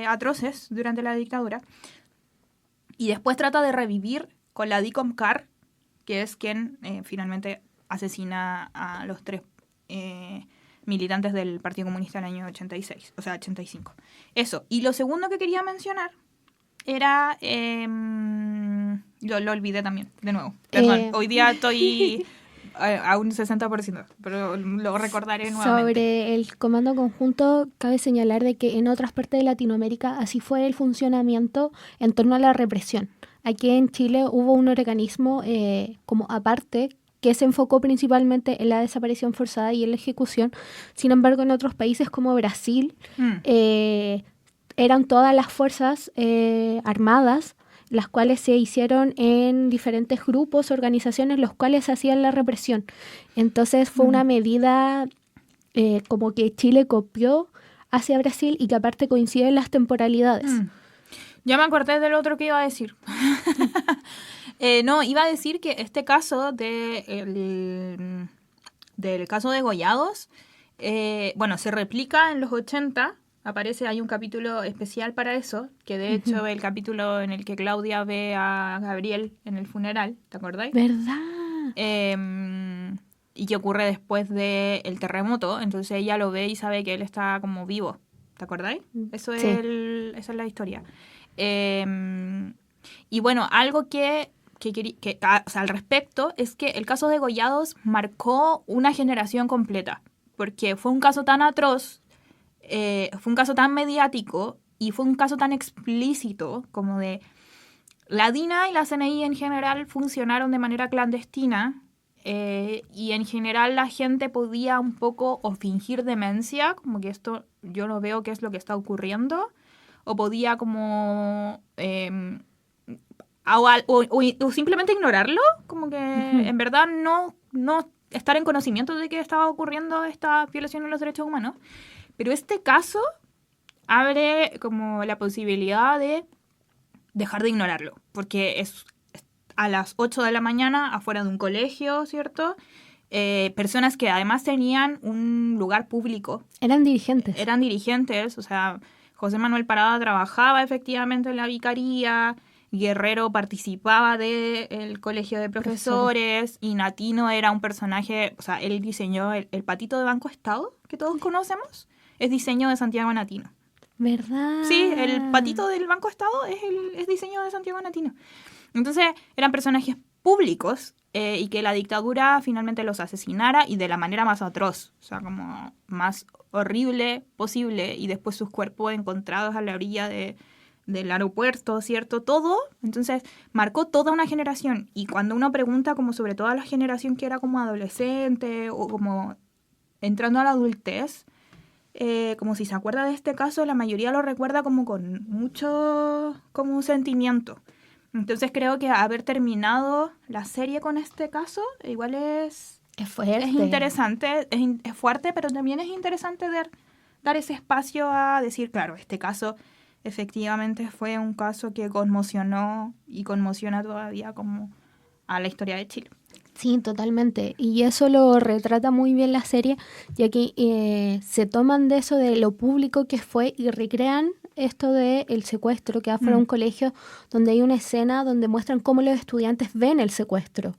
atroces durante la dictadura. Y después trata de revivir con la DICOM-CAR, que es quien finalmente asesina a los 3 militantes del Partido Comunista en el año 86, o sea, 85. Eso. Y lo segundo que quería mencionar era... lo olvidé también, de nuevo. Perdón, hoy día estoy a un 60%, pero lo recordaré nuevamente. Sobre el Comando Conjunto, cabe señalar de que en otras partes de Latinoamérica así fue el funcionamiento en torno a la represión. Aquí en Chile hubo un organismo como aparte que se enfocó principalmente en la desaparición forzada y en la ejecución. Sin embargo, en otros países como Brasil eran todas las fuerzas armadas, las cuales se hicieron en diferentes grupos, organizaciones, los cuales hacían la represión. Entonces fue una medida como que Chile copió hacia Brasil y que aparte coinciden las temporalidades. Ya me acordé del otro que iba a decir. No, iba a decir que este caso del caso de Goyados, bueno, se replica en los 80. Hay un capítulo especial para eso, que de hecho el capítulo en el que Claudia ve a Gabriel en el funeral, ¿te acordáis? ¿Verdad? Y que ocurre después del terremoto, entonces ella lo ve y sabe que él está como vivo, ¿te acordáis? Esa es la historia. Y bueno, algo que o sea, al respecto es que el caso de Goyados marcó una generación completa, porque fue un caso tan atroz, fue un caso tan mediático y fue un caso tan explícito como de la DINA y la CNI en general funcionaron de manera clandestina y en general la gente podía un poco o fingir demencia, como que esto yo no veo qué es lo que está ocurriendo, o podía como... o simplemente ignorarlo, como que en verdad no estar en conocimiento de que estaba ocurriendo esta violación de los derechos humanos. Pero este caso abre como la posibilidad de dejar de ignorarlo, porque es a las 8 de la mañana afuera de un colegio, ¿cierto? Personas que además tenían un lugar público. Eran dirigentes, o sea, José Manuel Parada trabajaba efectivamente en la vicaría, Guerrero participaba del colegio de profesores y Natino era un personaje, o sea, él diseñó el patito de Banco Estado, que todos conocemos, es diseño de Santiago Natino. ¿Verdad? Sí, el patito del Banco Estado es diseño de Santiago Natino. Entonces, eran personajes públicos y que la dictadura finalmente los asesinara y de la manera más atroz, o sea, como más horrible posible, y después sus cuerpos encontrados a la orilla del aeropuerto, ¿cierto? Todo, entonces, marcó toda una generación. Y cuando uno pregunta como sobre toda la generación que era como adolescente o como entrando a la adultez, como si se acuerda de este caso, la mayoría lo recuerda como con mucho como sentimiento. Entonces creo que haber terminado la serie con este caso igual es fuerte. Es interesante, es fuerte, pero también es interesante dar ese espacio a decir, claro, este caso efectivamente fue un caso que conmocionó y conmociona todavía como a la historia de Chile. Sí, totalmente. Y eso lo retrata muy bien la serie, ya que se toman de eso, de lo público que fue, y recrean esto del secuestro, que va fuera un colegio donde hay una escena donde muestran cómo los estudiantes ven el secuestro.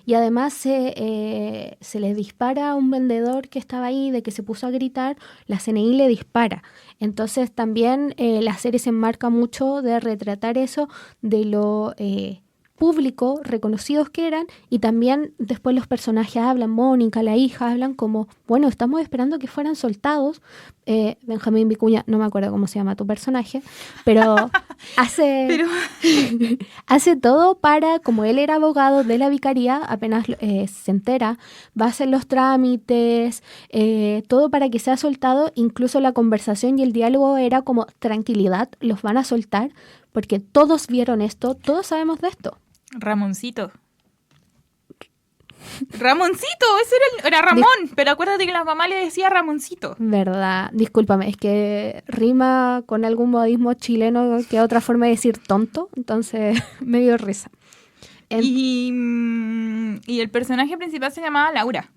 Y además se le dispara a un vendedor que estaba ahí, de que se puso a gritar, la CNI le dispara. Entonces también la serie se enmarca mucho de retratar eso, de lo público, reconocidos que eran, y también después los personajes hablan, Mónica, la hija, hablan como, bueno, estamos esperando que fueran soltados. Benjamín Vicuña, no me acuerdo cómo se llama tu personaje, pero hace todo para, como él era abogado de la vicaría, apenas se entera, va a hacer los trámites, todo para que sea soltado. Incluso la conversación y el diálogo era como, tranquilidad, los van a soltar, porque todos vieron esto, todos sabemos de esto. Ramoncito, ese era Ramón, pero acuérdate que la mamá le decía Ramoncito. Verdad, discúlpame, es que rima con algún modismo chileno, que es otra forma de decir tonto, entonces me dio risa. Y el personaje principal se llamaba Laura.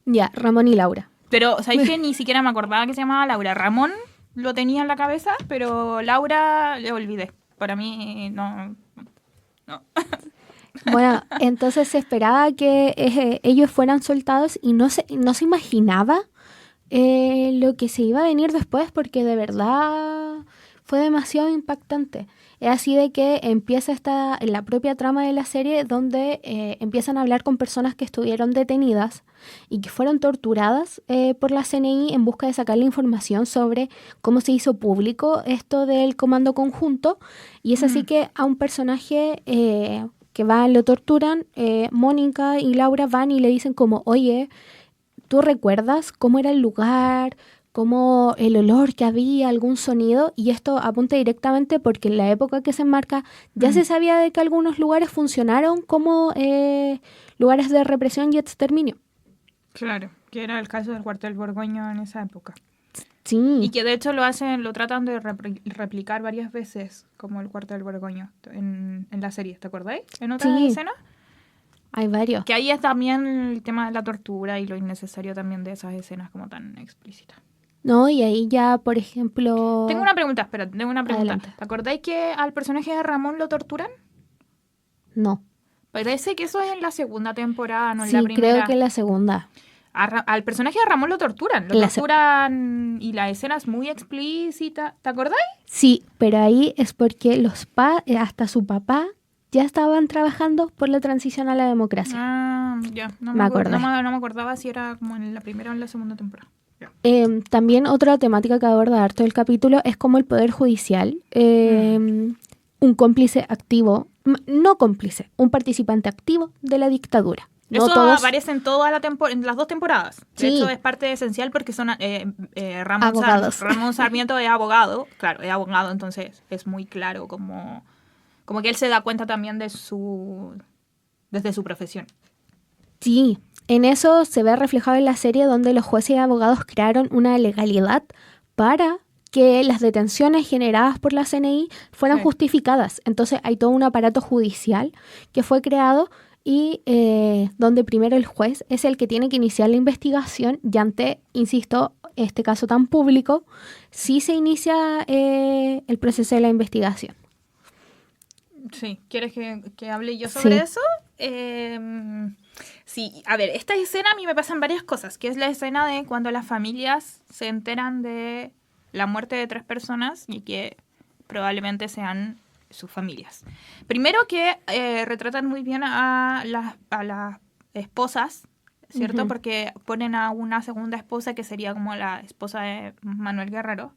Ya, Ramón y Laura. Pero, ¿sabes qué? Ni siquiera me acordaba que se llamaba Laura. Ramón lo tenía en la cabeza, pero Laura le olvidé. Para mí, no. Bueno, entonces se esperaba que ellos fueran soltados y no se imaginaba lo que se iba a venir después, porque de verdad fue demasiado impactante. Es así de que empieza en la propia trama de la serie, donde empiezan a hablar con personas que estuvieron detenidas y que fueron torturadas por la CNI en busca de sacar la información sobre cómo se hizo público esto del comando conjunto. Y es así que a un personaje que lo torturan, Mónica y Laura van y le dicen como, oye, ¿tú recuerdas cómo era el lugar? ¿Cómo el olor que había, algún sonido? Y esto apunta directamente porque en la época que se enmarca ya se sabía de que algunos lugares funcionaron como lugares de represión y exterminio. Claro, que era el caso del cuartel Borgoño en esa época. Sí. Y que de hecho lo tratan de replicar varias veces, como el cuartel Borgoño en la serie, ¿te acordáis? En otras escenas. Hay varios. Que ahí es también el tema de la tortura y lo innecesario también de esas escenas como tan explícitas. No, y ahí ya, por ejemplo... Tengo una pregunta. Adelante. ¿Te acordáis que al personaje de Ramón lo torturan? No. Parece que eso es en la segunda temporada, no en la primera. Sí, creo que en la segunda. Al personaje de Ramón lo torturan. Y la escena es muy explícita. ¿Te acordáis? Sí, pero ahí es porque hasta su papá ya estaban trabajando por la transición a la democracia. Ah, ya. No me acordaba si era como en la primera o en la segunda temporada. También otra temática que aborda harto el capítulo es como el Poder Judicial, un cómplice activo, no cómplice, un participante activo de la dictadura. No Eso todos aparece en en las 2 temporadas. De Sí. hecho, es parte esencial porque son Abogados. Ramón Sarmiento es abogado. Claro, es abogado, entonces es muy claro como que él se da cuenta también desde su profesión. Sí, en eso se ve reflejado en la serie donde los jueces y abogados crearon una legalidad para que las detenciones generadas por la CNI fueran Sí. justificadas. Entonces hay todo un aparato judicial que fue creado y donde primero el juez es el que tiene que iniciar la investigación y ante, insisto, este caso tan público, sí se inicia el proceso de la investigación. Sí, ¿quieres que hable yo sobre Sí. eso? Sí, a ver, esta escena a mí me pasan varias cosas, que es la escena de cuando las familias se enteran de la muerte de 3 personas y que probablemente sean sus familias. Primero que retratan muy bien a las esposas, ¿cierto? Ujú. Porque ponen a una segunda esposa que sería como la esposa de Manuel Guerrero.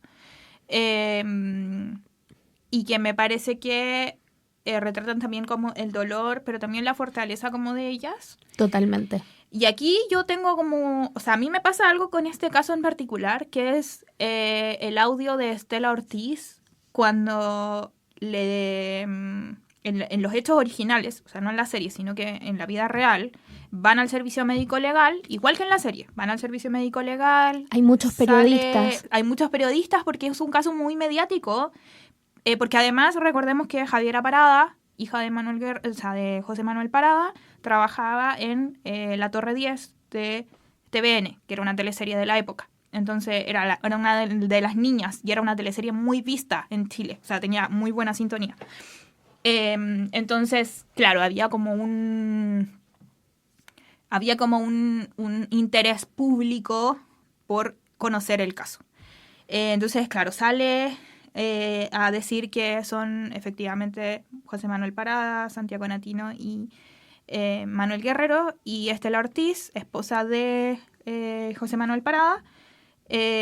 Y que me parece que retratan también como el dolor, pero también la fortaleza como de ellas. Totalmente. Y aquí yo tengo como, o sea, a mí me pasa algo con este caso en particular, que es el audio de Estela Ortiz cuando en los hechos originales, o sea, no en la serie, sino que en la vida real, van al servicio médico legal, igual que en la serie, van al servicio médico legal. Hay muchos periodistas. Hay muchos periodistas porque es un caso muy mediático, porque además recordemos que Javiera Parada, hija de o sea, de José Manuel Parada, trabajaba en La Torre 10 de TVN, que era una teleserie de la época. Entonces era una de las niñas y era una teleserie muy vista en Chile. O sea, tenía muy buena sintonía. Entonces, claro, había como un interés público por conocer el caso. Entonces, claro, sale a decir que son efectivamente José Manuel Parada, Santiago Natino y Manuel Guerrero, y Estela Ortiz, esposa de José Manuel Parada,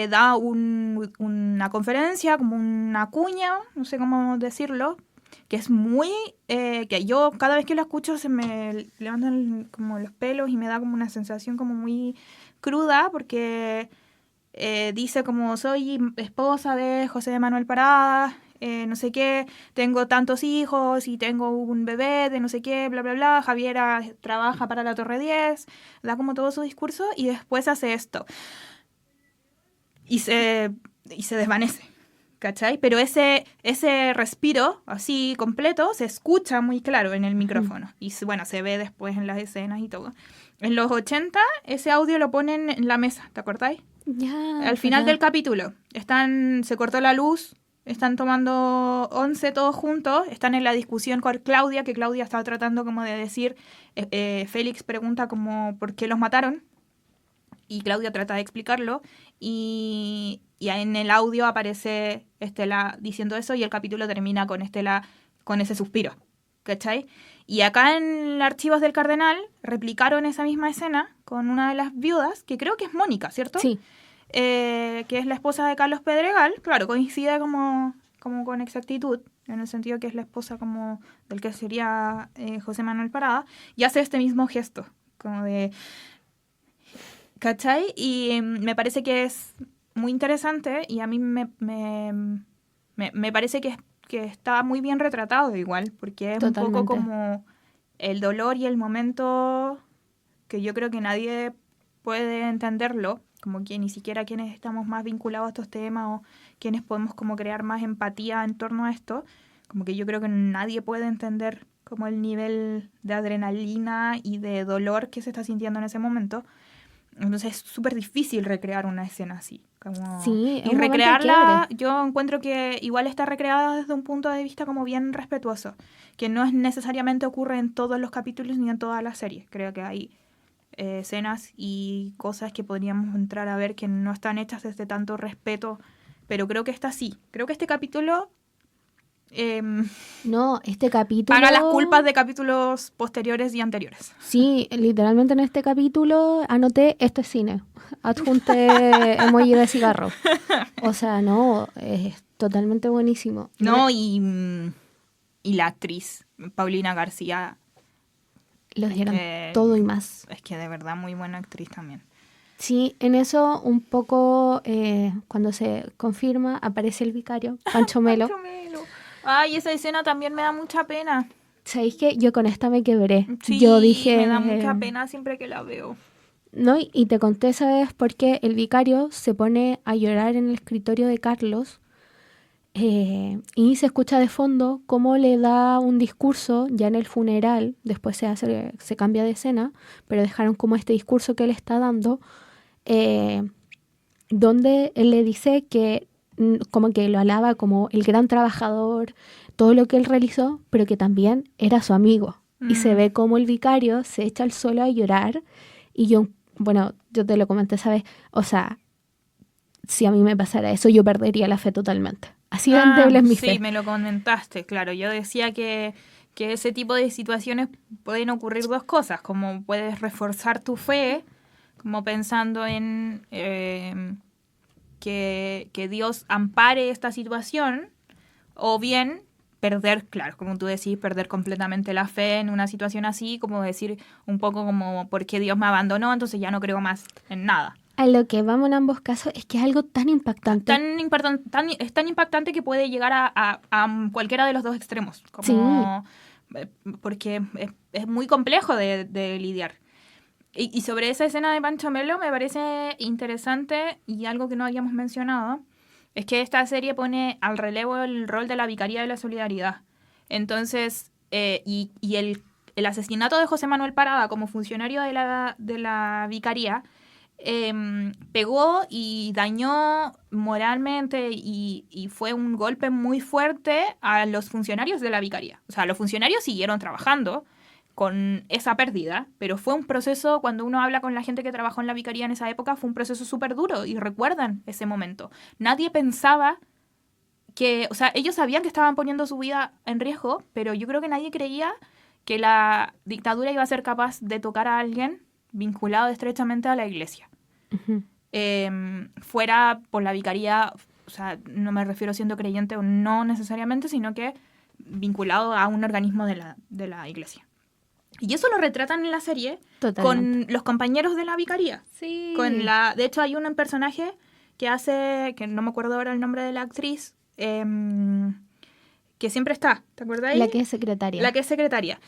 da una conferencia, como una cuña, no sé cómo decirlo, que es muy, que yo cada vez que lo escucho se me levantan como los pelos y me da como una sensación como muy cruda, porque dice como soy esposa de José Manuel Parada, no sé qué, tengo tantos hijos y tengo un bebé de no sé qué, bla, bla, bla, Javiera trabaja para la Torre 10, da como todo su discurso y después hace esto. Y se desvanece, ¿cachai? Pero ese respiro así completo se escucha muy claro en el micrófono. Y bueno, se ve después en las escenas y todo. En los 80 ese audio lo ponen en la mesa, ¿te acordáis? Ya, Al final ¿verdad? del capítulo, se cortó la luz, están tomando once todos juntos, están en la discusión con Claudia, que Claudia estaba tratando como de decir, Félix pregunta como por qué los mataron, y Claudia trata de explicarlo, y en el audio aparece Estela diciendo eso, y el capítulo termina con Estela con ese suspiro, ¿cachai? Y acá en Archivos del Cardenal replicaron esa misma escena con una de las viudas, que creo que es Mónica, ¿cierto? Sí. Que es la esposa de Carlos Pedregal. Claro, coincide como con exactitud, en el sentido que es la esposa como del que sería José Manuel Parada, y hace este mismo gesto, como de... ¿Cachai? Y me parece que es muy interesante y a mí me parece que está muy bien retratado igual, porque es un poco Totalmente. como el dolor y el momento que yo creo que nadie puede entenderlo, como que ni siquiera quienes estamos más vinculados a estos temas o quienes podemos como crear más empatía en torno a esto, como que yo creo que nadie puede entender como el nivel de adrenalina y de dolor que se está sintiendo en ese momento. Entonces es súper difícil recrear una escena así. Sí, es Y un momento de recrearla, quiebre. yo encuentro que igual está recreada desde un punto de vista como bien respetuoso, que no es necesariamente ocurre en todos los capítulos ni en todas las series. Creo que hay escenas y cosas que podríamos entrar a ver que no están hechas desde tanto respeto, pero creo que esta sí. Creo que este capítulo No, este capítulo... paga las culpas de capítulos posteriores y anteriores. Sí, literalmente en este capítulo anoté esto es cine. Adjunté emoji de cigarro. O sea, no, es totalmente buenísimo. No, y la actriz, Paulina García, lo dieron todo y más. Es que de verdad muy buena actriz también. Sí, en eso un poco, cuando se confirma, aparece el vicario, Pancho Melo. Pancho Melo. Ay, esa escena también me da mucha pena. ¿Sabéis qué? Yo con esta me quebré. Sí, Yo dije... me da mucha pena siempre que la veo. No, y te conté esa vez porque el vicario se pone a llorar en el escritorio de Carlos y se escucha de fondo cómo le da un discurso ya en el funeral. Después se cambia de escena, pero dejaron como este discurso que él está dando, donde él le dice que como que lo alaba como el gran trabajador, todo lo que él realizó, pero que también era su amigo. Y se ve como el vicario se echa al suelo a llorar. Y yo te lo comenté, ¿sabes? O sea, si a mí me pasara eso, yo perdería la fe totalmente. Así de endeble es mi fe. Sí, me lo comentaste, claro. Yo decía que ese tipo de situaciones pueden ocurrir dos cosas, como puedes reforzar tu fe, como pensando en que Dios ampare esta situación, o bien perder, claro, como tú decís, perder completamente la fe en una situación así, como decir un poco como, porque Dios me abandonó, entonces ya no creo más en nada. A lo que vamos en ambos casos es que es algo tan impactante. Es tan impactante que puede llegar a cualquiera de los dos extremos. Como, sí. Porque es muy complejo de lidiar. Y sobre esa escena de Pancho Melo me parece interesante y algo que no habíamos mencionado, es que esta serie pone al relevo el rol de la Vicaría de la Solidaridad. Entonces, y el asesinato de José Manuel Parada como funcionario de la Vicaría pegó y dañó moralmente y fue un golpe muy fuerte a los funcionarios de la Vicaría. O sea, los funcionarios siguieron trabajando con esa pérdida, pero fue un proceso, cuando uno habla con la gente que trabajó en la Vicaría en esa época, fue un proceso súper duro y recuerdan ese momento. Nadie pensaba o sea, ellos sabían que estaban poniendo su vida en riesgo, pero yo creo que nadie creía que la dictadura iba a ser capaz de tocar a alguien vinculado estrechamente a la iglesia. Uh-huh. Fuera por la Vicaría, o sea, no me refiero siendo creyente o no necesariamente, sino que vinculado a un organismo de la iglesia. Y eso lo retratan en la serie. Totalmente. Con los compañeros de la Vicaría. Sí. De hecho, hay un personaje que no me acuerdo ahora el nombre de la actriz, que siempre está, ¿te acuerdas? La que es secretaria. La que es secretaria.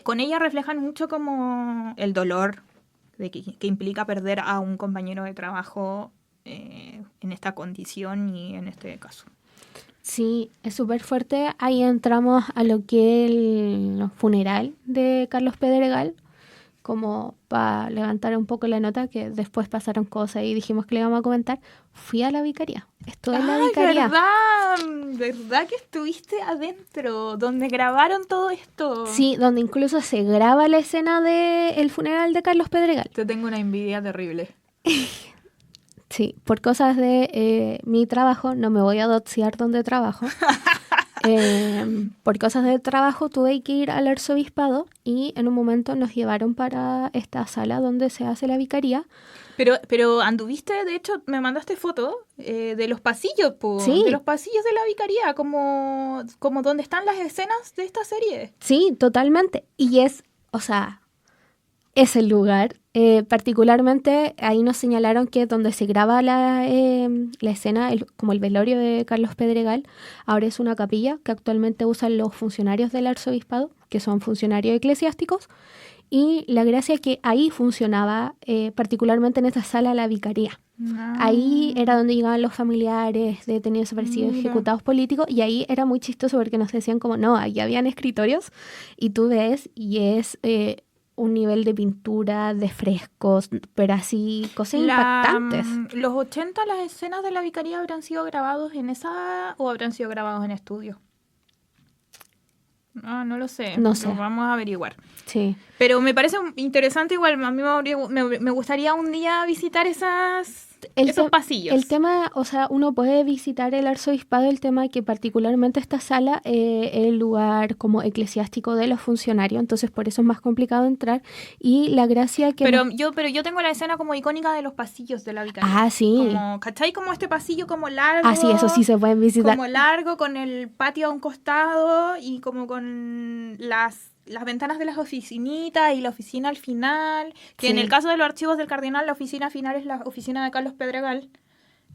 Con ella reflejan mucho como el dolor que implica perder a un compañero de trabajo en esta condición y en este caso. Sí, es súper fuerte. Ahí entramos a lo que es el funeral de Carlos Pedregal, como para levantar un poco la nota, que después pasaron cosas y dijimos que le íbamos a comentar. Fui a la Vicaría. Estuve en la Vicaría. ¿Verdad que estuviste adentro? Donde grabaron todo esto. Sí, donde incluso se graba la escena del funeral de Carlos Pedregal. Te tengo una envidia terrible. Sí, por cosas de mi trabajo, no me voy a doxear donde trabajo. Por cosas de trabajo tuve que ir al arzobispado y en un momento nos llevaron para esta sala donde se hace la vicaría. Pero anduviste, de hecho, me mandaste foto de los pasillos, sí. De los pasillos de la vicaría, como donde están las escenas de esta serie. Sí, totalmente. Y es el lugar. Particularmente ahí nos señalaron que donde se graba la escena, como el velorio de Carlos Pedregal, ahora es una capilla que actualmente usan los funcionarios del arzobispado, que son funcionarios eclesiásticos, y la gracia es que ahí funcionaba particularmente en esa sala la vicaría. Ahí era donde llegaban los familiares de detenidos desaparecidos, ejecutados políticos, y ahí era muy chistoso porque nos decían como, no, ahí habían escritorios, y tú ves, y es un nivel de pintura, de frescos, pero así, cosas impactantes. ¿Los 80 las escenas de la vicaría habrán sido grabados en esa o habrán sido grabados en estudio? No lo sé. No sé. Lo vamos a averiguar. Sí. Pero me parece interesante igual. A mí me gustaría un día visitar esos pasillos. El tema, uno puede visitar el arzobispado, el tema que particularmente esta sala es el lugar como eclesiástico de los funcionarios, entonces por eso es más complicado entrar. Y la gracia que... Pero yo tengo la escena como icónica de los pasillos de la vicaría. Ah, sí. ¿Cachai? Como este pasillo como largo. Ah, sí, eso sí se pueden visitar. Como largo, con el patio a un costado y como con las ventanas de las oficinitas y la oficina al final, que Sí. en el caso de los archivos del Cardenal, la oficina final es la oficina de Carlos Pedregal.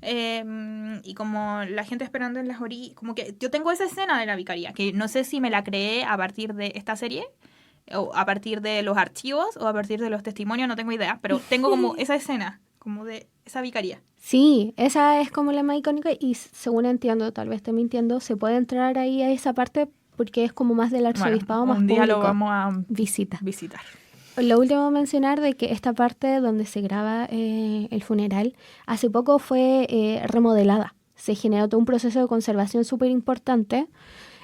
Y como la gente esperando en las orillas, como que yo tengo esa escena de la vicaría, que no sé si me la creé a partir de esta serie, o a partir de los archivos, o a partir de los testimonios, no tengo idea, pero tengo como esa escena, como de esa vicaría. Sí, esa es como la más icónica y según entiendo, tal vez esté mintiendo, se puede entrar ahí a esa parte porque es como más del arzobispado, Bueno, más un día público. lo vamos a visitar. Lo último a mencionar de que esta parte donde se graba el funeral hace poco fue remodelada. Se generó todo un proceso de conservación súper importante.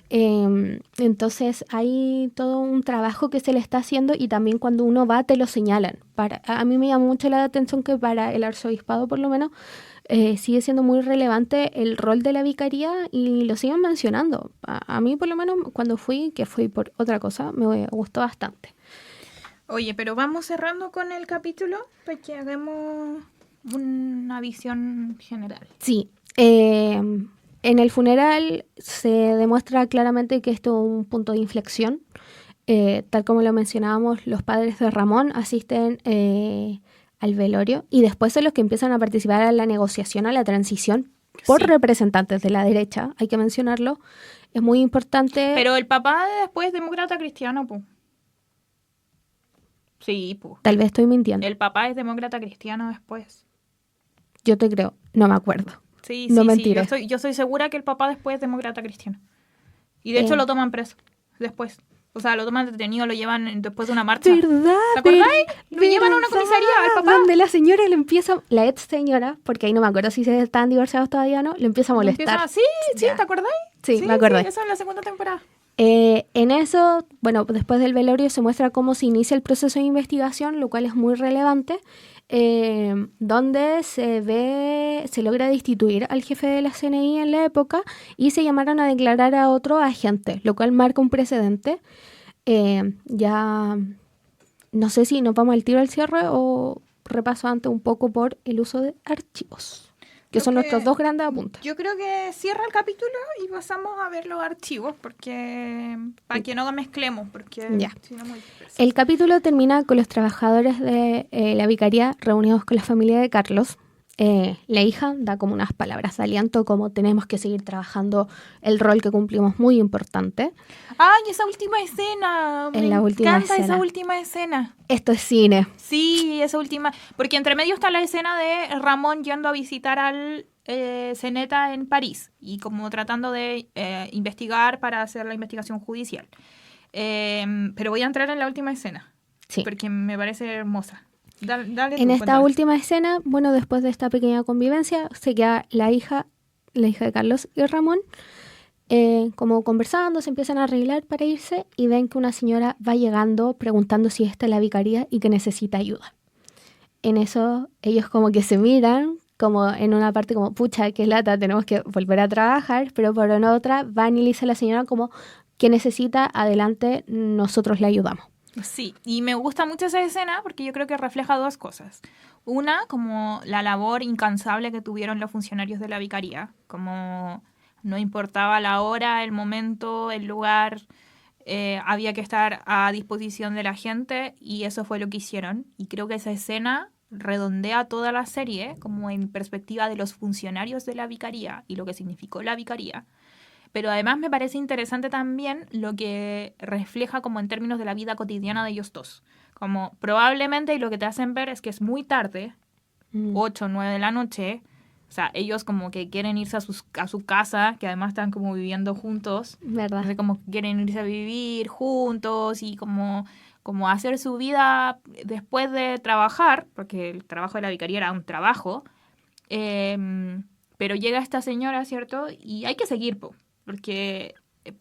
Entonces hay todo un trabajo que se le está haciendo y también cuando uno va te lo señalan. A mí me llama mucho la atención que para el arzobispado por lo menos sigue siendo muy relevante el rol de la vicaría y lo siguen mencionando. A mí por lo menos cuando fui, que fui por otra cosa, me gustó bastante. Oye, pero vamos cerrando con el capítulo para que hagamos una visión general. Sí. En el funeral se demuestra claramente que esto es un punto de inflexión. Tal como lo mencionábamos, los padres de Ramón asisten al velorio y después son los que empiezan a participar en la negociación, a la transición, por representantes de la derecha, hay que mencionarlo. Es muy importante. Pero el papá después es demócrata cristiano, pues. Sí, pues. Tal vez estoy mintiendo. El papá es demócrata cristiano después. Yo te creo, no me acuerdo. Sí, no sí, mentira. Sí. Yo estoy segura que el papá después es demócrata cristiano. Y de hecho lo toman preso después. O sea, lo toman detenido, lo llevan después de una marcha. ¿Verdad? ¿Te acordáis? Lo llevan a una comisaría al papá. Donde la señora le empieza, la ex señora, porque ahí no me acuerdo si se están divorciados todavía o no, le empieza a molestar. Sí, ¿te acordáis? Sí, me acuerdo. Sí, eso en la segunda temporada. En eso, bueno, después del velorio se muestra cómo se inicia el proceso de investigación, lo cual es muy relevante, donde se logra destituir al jefe de la CNI en la época y se llamaron a declarar a otro agente, lo cual marca un precedente. Ya no sé si nos vamos al tiro al cierre o repaso antes un poco por el uso de archivos. Que son nuestros dos grandes apuntes. Yo creo que cierra el capítulo y pasamos a ver los archivos, porque para que no mezclemos, porque si no muy disperso. El capítulo termina con los trabajadores de la vicaría reunidos con la familia de Carlos. La hija da como unas palabras de aliento, como tenemos que seguir trabajando el rol que cumplimos, muy importante. ¡Ay, esa última escena! Me encanta esa última escena. Esto es cine. Sí, esa última. Porque entre medio está la escena de Ramón yendo a visitar al Ceneta en París y como tratando de investigar para hacer la investigación judicial. Pero voy a entrar en la última escena. Sí. Porque me parece hermosa. Dale en esta última escena, bueno, después de esta pequeña convivencia, se queda la hija de Carlos y Ramón, como conversando, se empiezan a arreglar para irse y ven que una señora va llegando preguntando si esta es la vicaría y que necesita ayuda. En eso ellos como que se miran, como en una parte como, pucha, qué lata, tenemos que volver a trabajar, pero por una otra van y le dice a la señora como que necesita, adelante, nosotros le ayudamos. Sí, y me gusta mucho esa escena porque yo creo que refleja dos cosas. Una, como la labor incansable que tuvieron los funcionarios de la vicaría, como no importaba la hora, el momento, el lugar, había que estar a disposición de la gente y eso fue lo que hicieron. Y creo que esa escena redondea toda la serie como en perspectiva de los funcionarios de la vicaría y lo que significó la vicaría. Pero además me parece interesante también lo que refleja como en términos de la vida cotidiana de ellos dos. Como probablemente lo que te hacen ver es que es muy tarde, 8 o 9 de la noche. O sea, ellos como que quieren irse a su casa, que además están como viviendo juntos. ¿Verdad? Entonces como quieren irse a vivir juntos y como hacer su vida después de trabajar, porque el trabajo de la vicaría era un trabajo. Pero llega esta señora, ¿cierto? Y hay que seguir, porque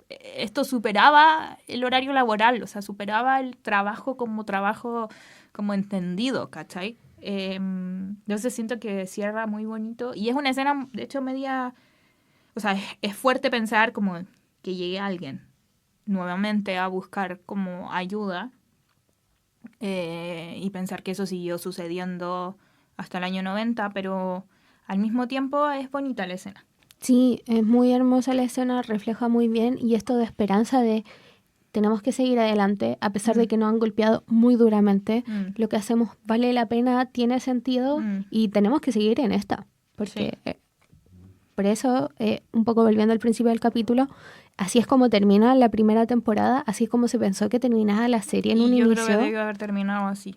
esto superaba el horario laboral, o sea, superaba el trabajo como entendido, ¿cachai? Entonces siento que cierra muy bonito y es una escena, de hecho, media, o sea, es fuerte pensar como que llegue alguien nuevamente a buscar como ayuda y pensar que eso siguió sucediendo hasta el año 90, pero al mismo tiempo es bonita la escena. Sí, es muy hermosa la escena, refleja muy bien y esto de esperanza de tenemos que seguir adelante, a pesar de que nos han golpeado muy duramente. Lo que hacemos vale la pena, tiene sentido y tenemos que seguir en esta. Porque por eso, un poco volviendo al principio del capítulo, así es como termina la primera temporada, así es como se pensó que terminaba la serie en un inicio. Yo creo que debió haber terminado así.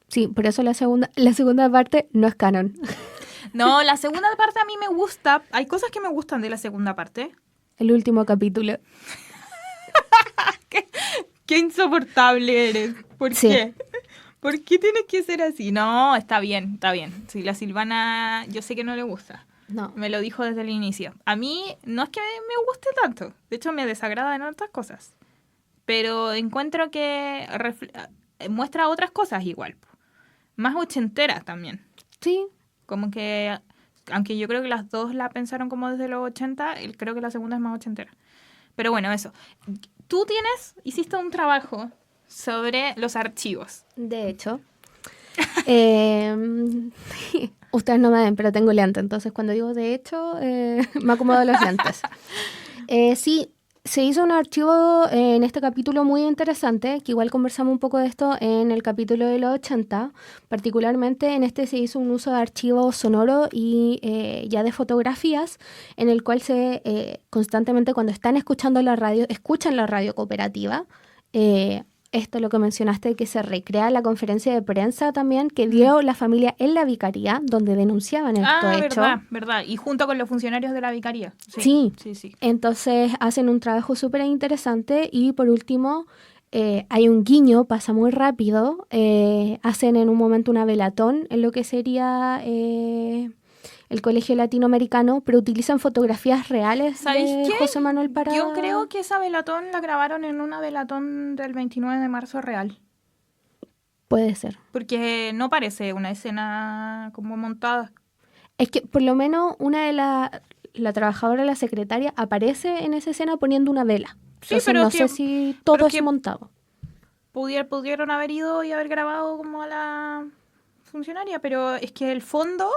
Sí, por eso la segunda parte no es canon. No, la segunda parte a mí me gusta. Hay cosas que me gustan de la segunda parte. El último capítulo. Qué insoportable eres. ¿Por qué? ¿Por qué tienes que ser así? No, está bien, está bien. Si la Silvana, yo sé que no le gusta. No. Me lo dijo desde el inicio. A mí no es que me guste tanto. De hecho, me desagrada en otras cosas. Pero encuentro que muestra otras cosas igual. Más ochenteras también. Sí. Como que, aunque yo creo que las dos la pensaron como desde los 80, creo que la segunda es más ochentera. Pero bueno, eso. Tú hiciste un trabajo sobre los archivos. De hecho, ustedes no me ven, pero tengo lentes, entonces cuando digo de hecho, me acomodo los lentes. Sí, se hizo un archivo en este capítulo muy interesante, que igual conversamos un poco de esto en el capítulo de los 80. Particularmente en este se hizo un uso de archivo sonoro y ya de fotografías, en el cual constantemente cuando están escuchando la radio, escuchan la radio cooperativa. Esto es lo que mencionaste, que se recrea la conferencia de prensa también que dio la familia en la vicaría, donde denunciaban esto hecho. Verdad. Y junto con los funcionarios de la vicaría. Sí. Entonces hacen un trabajo súper interesante y por último hay un guiño, pasa muy rápido. Hacen en un momento una velatón en lo que sería el Colegio Latinoamericano, pero utilizan fotografías reales de José Manuel Parada. Yo creo que esa velatón la grabaron en una velatón del 29 de marzo real. Puede ser. Porque no parece una escena como montada. Es que por lo menos una de la trabajadora, la secretaria, aparece en esa escena poniendo una vela. Sí, entonces, pero no sé si todo es montado. Pudieron haber ido y haber grabado como a la funcionaria, pero es que el fondo...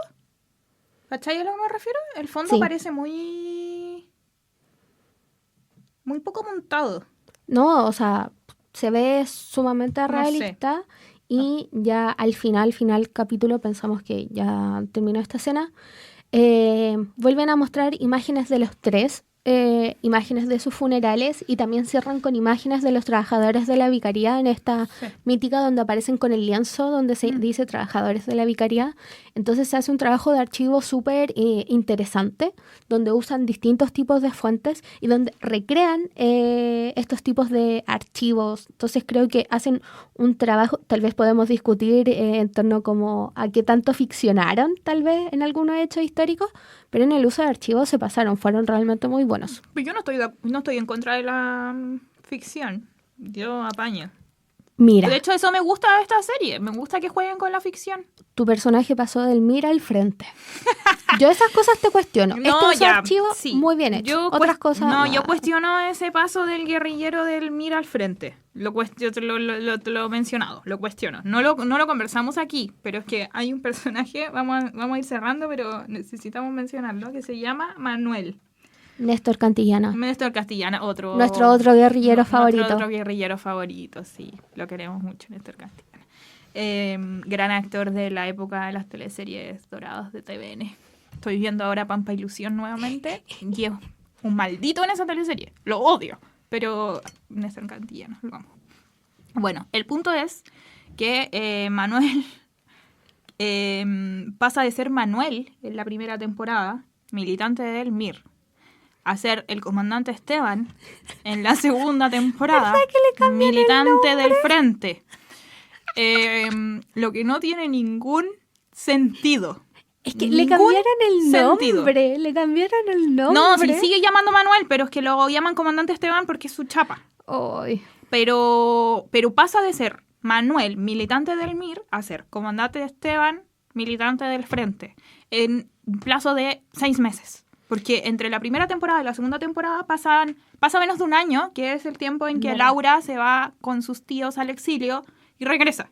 ¿Cachai a lo que me refiero? El fondo parece muy poco montado. No, o sea, se ve sumamente realista y ya al final capítulo pensamos que ya terminó esta escena. Vuelven a mostrar imágenes de los tres, imágenes de sus funerales y también cierran con imágenes de los trabajadores de la vicaría en esta mítica donde aparecen con el lienzo donde se dice trabajadores de la vicaría. Entonces se hace un trabajo de archivo súper interesante donde usan distintos tipos de fuentes y donde recrean estos tipos de archivos. Entonces creo que hacen un trabajo, tal vez podemos discutir en torno como a qué tanto ficcionaron tal vez en algunos hechos históricos, pero en el uso de archivos se pasaron, fueron realmente muy buenos. Pero yo no estoy en contra de la ficción. Yo apaño. Mira. De hecho, eso me gusta de esta serie. Me gusta que jueguen con la ficción. Tu personaje pasó del mira al frente. Yo esas cosas te cuestiono. Estos archivos, muy bien hechos. Otras cosas... No, yo cuestiono ese paso del guerrillero del mira al frente. Yo te lo he mencionado, lo cuestiono. No lo conversamos aquí, pero es que hay un personaje, vamos a ir cerrando, pero necesitamos mencionarlo, que se llama Manuel. Néstor Cantillana. Otro... Nuestro otro guerrillero favorito. Nuestro otro guerrillero favorito, sí. Lo queremos mucho, Néstor Cantillana. Gran actor de la época de las teleseries doradas de TVN. Estoy viendo ahora Pampa Ilusión nuevamente. Y es un maldito en esa teleserie. Lo odio. Pero Néstor Cantillana, lo amo. Bueno, el punto es que Manuel pasa de ser Manuel en la primera temporada, militante del MIR, a ser el comandante Esteban en la segunda temporada, militante del Frente. Lo que no tiene ningún sentido. Es que le cambiaron el nombre. No, se sigue llamando Manuel, pero es que lo llaman comandante Esteban porque es su chapa. Ay. Pero pasa de ser Manuel, militante del MIR, a ser comandante Esteban, militante del Frente, en un plazo de 6 meses. Porque entre la primera temporada y la segunda temporada pasa menos de un año, que es el tiempo en que Laura se va con sus tíos al exilio y regresa.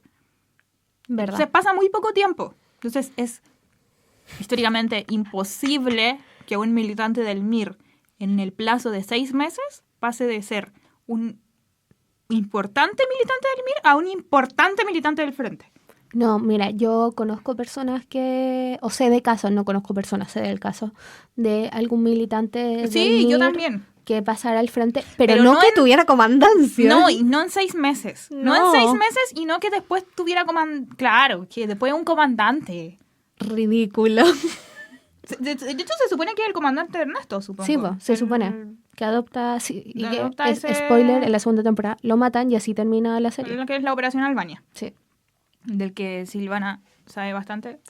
¿Verdad? Entonces pasa muy poco tiempo. Entonces es históricamente imposible que un militante del MIR en el plazo de 6 meses pase de ser un importante militante del MIR a un importante militante del Frente. No, mira, yo conozco personas que, o sé de casos, no conozco personas, sé del caso de algún militante del Sí, yo MIR también. que pasara al frente, pero Pero no no que en- tuviera comandancia. No, y no en 6 meses. No No. en 6 meses y no que después tuviera Claro, que después un comandante. Ridículo. De hecho, se supone que es el comandante Ernesto, supongo. Sí, pues, se El- supone que adopta, sí, y que Adopta es ese- spoiler, en la segunda temporada lo matan y así termina la serie. Lo que es la Operación Albania, Sí, del que Silvana sabe bastante.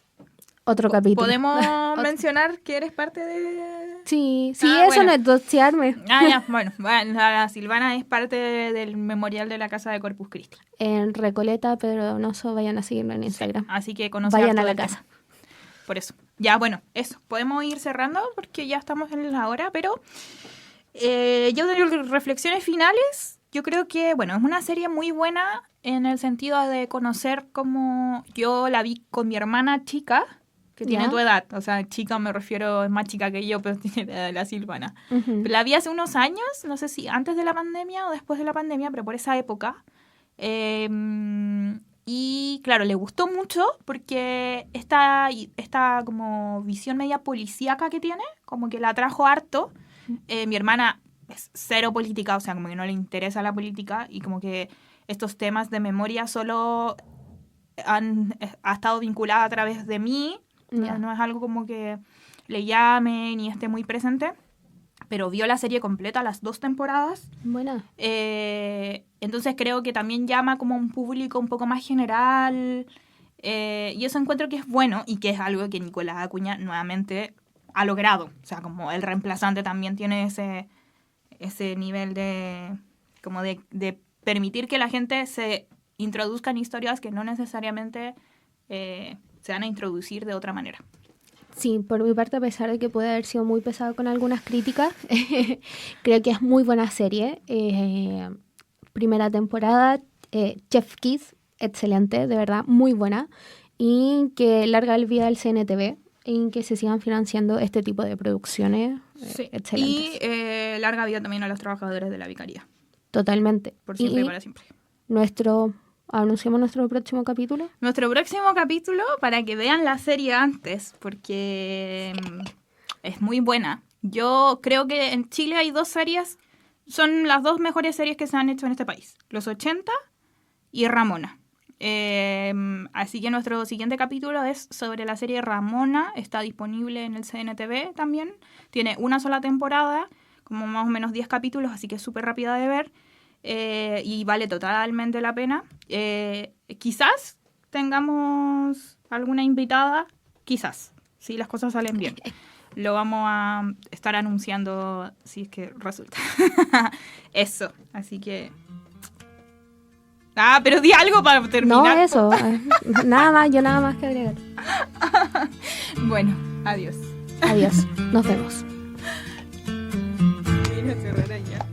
otro capítulo. ¿Podemos mencionar que eres parte de...? Sí, sí, Ah, eso bueno. no es docearme. Ah, ya, bueno, la Silvana es parte del memorial de la Casa de Corpus Christi. En Recoleta, Pedro Donoso, vayan a seguirlo en Instagram. Así que conoce Vayan harto a la del casa. tema. Por eso. Ya, bueno, eso. Podemos ir cerrando porque ya estamos en la hora, pero yo de reflexiones finales, yo creo que, bueno, es una serie muy buena en el sentido de conocer cómo yo la vi con mi hermana chica, que tiene Ya. tu edad. O sea, chica me refiero, es más chica que yo, pero tiene la edad de la Silvana. Ujú. La vi hace unos años, no sé si antes de la pandemia o después de la pandemia, pero por esa época. Y claro, le gustó mucho porque esta como visión media policíaca que tiene, como que la atrajo harto. Mi hermana es cero política, o sea, como que no le interesa la política y como que estos temas de memoria solo ha estado vinculada a través de mí. Ya. No es algo como que le llame ni esté muy presente, pero vio la serie completa, las 2 temporadas. Buena. Entonces creo que también llama como a un público un poco más general. Y eso encuentro que es bueno y que es algo que Nicolás Acuña nuevamente ha logrado. O sea, como el reemplazante también tiene ese nivel de permitir que la gente se introduzca en historias que no necesariamente se van a introducir de otra manera. Sí, por mi parte, a pesar de que puede haber sido muy pesado con algunas críticas, creo que es muy buena serie. Primera temporada, Chef Kiss, excelente, de verdad, muy buena. Y que larga el vida al CNTV y que se sigan financiando este tipo de producciones excelentes. Y larga vida también a los trabajadores de la vicaría. Totalmente. Por siempre y Y para siempre. anunciamos nuestro próximo capítulo. Nuestro próximo capítulo, para que vean la serie antes, porque es muy buena. Yo creo que en Chile hay 2 series, son las 2 mejores series que se han hecho en este país. Los 80 y Ramona. Así que nuestro siguiente capítulo es sobre la serie Ramona. Está disponible en el CNTV también. Tiene una sola temporada, como más o menos 10 capítulos, así que es súper rápida de ver. Y vale totalmente la pena. Quizás tengamos alguna invitada, quizás, si las cosas salen bien. Lo vamos a estar anunciando si es que resulta. Eso, así que... Ah, pero di algo para terminar. No, eso. Nada más, yo nada más que agregar. Bueno, adiós. Adiós. Nos vemos. Voy a cerrar ya.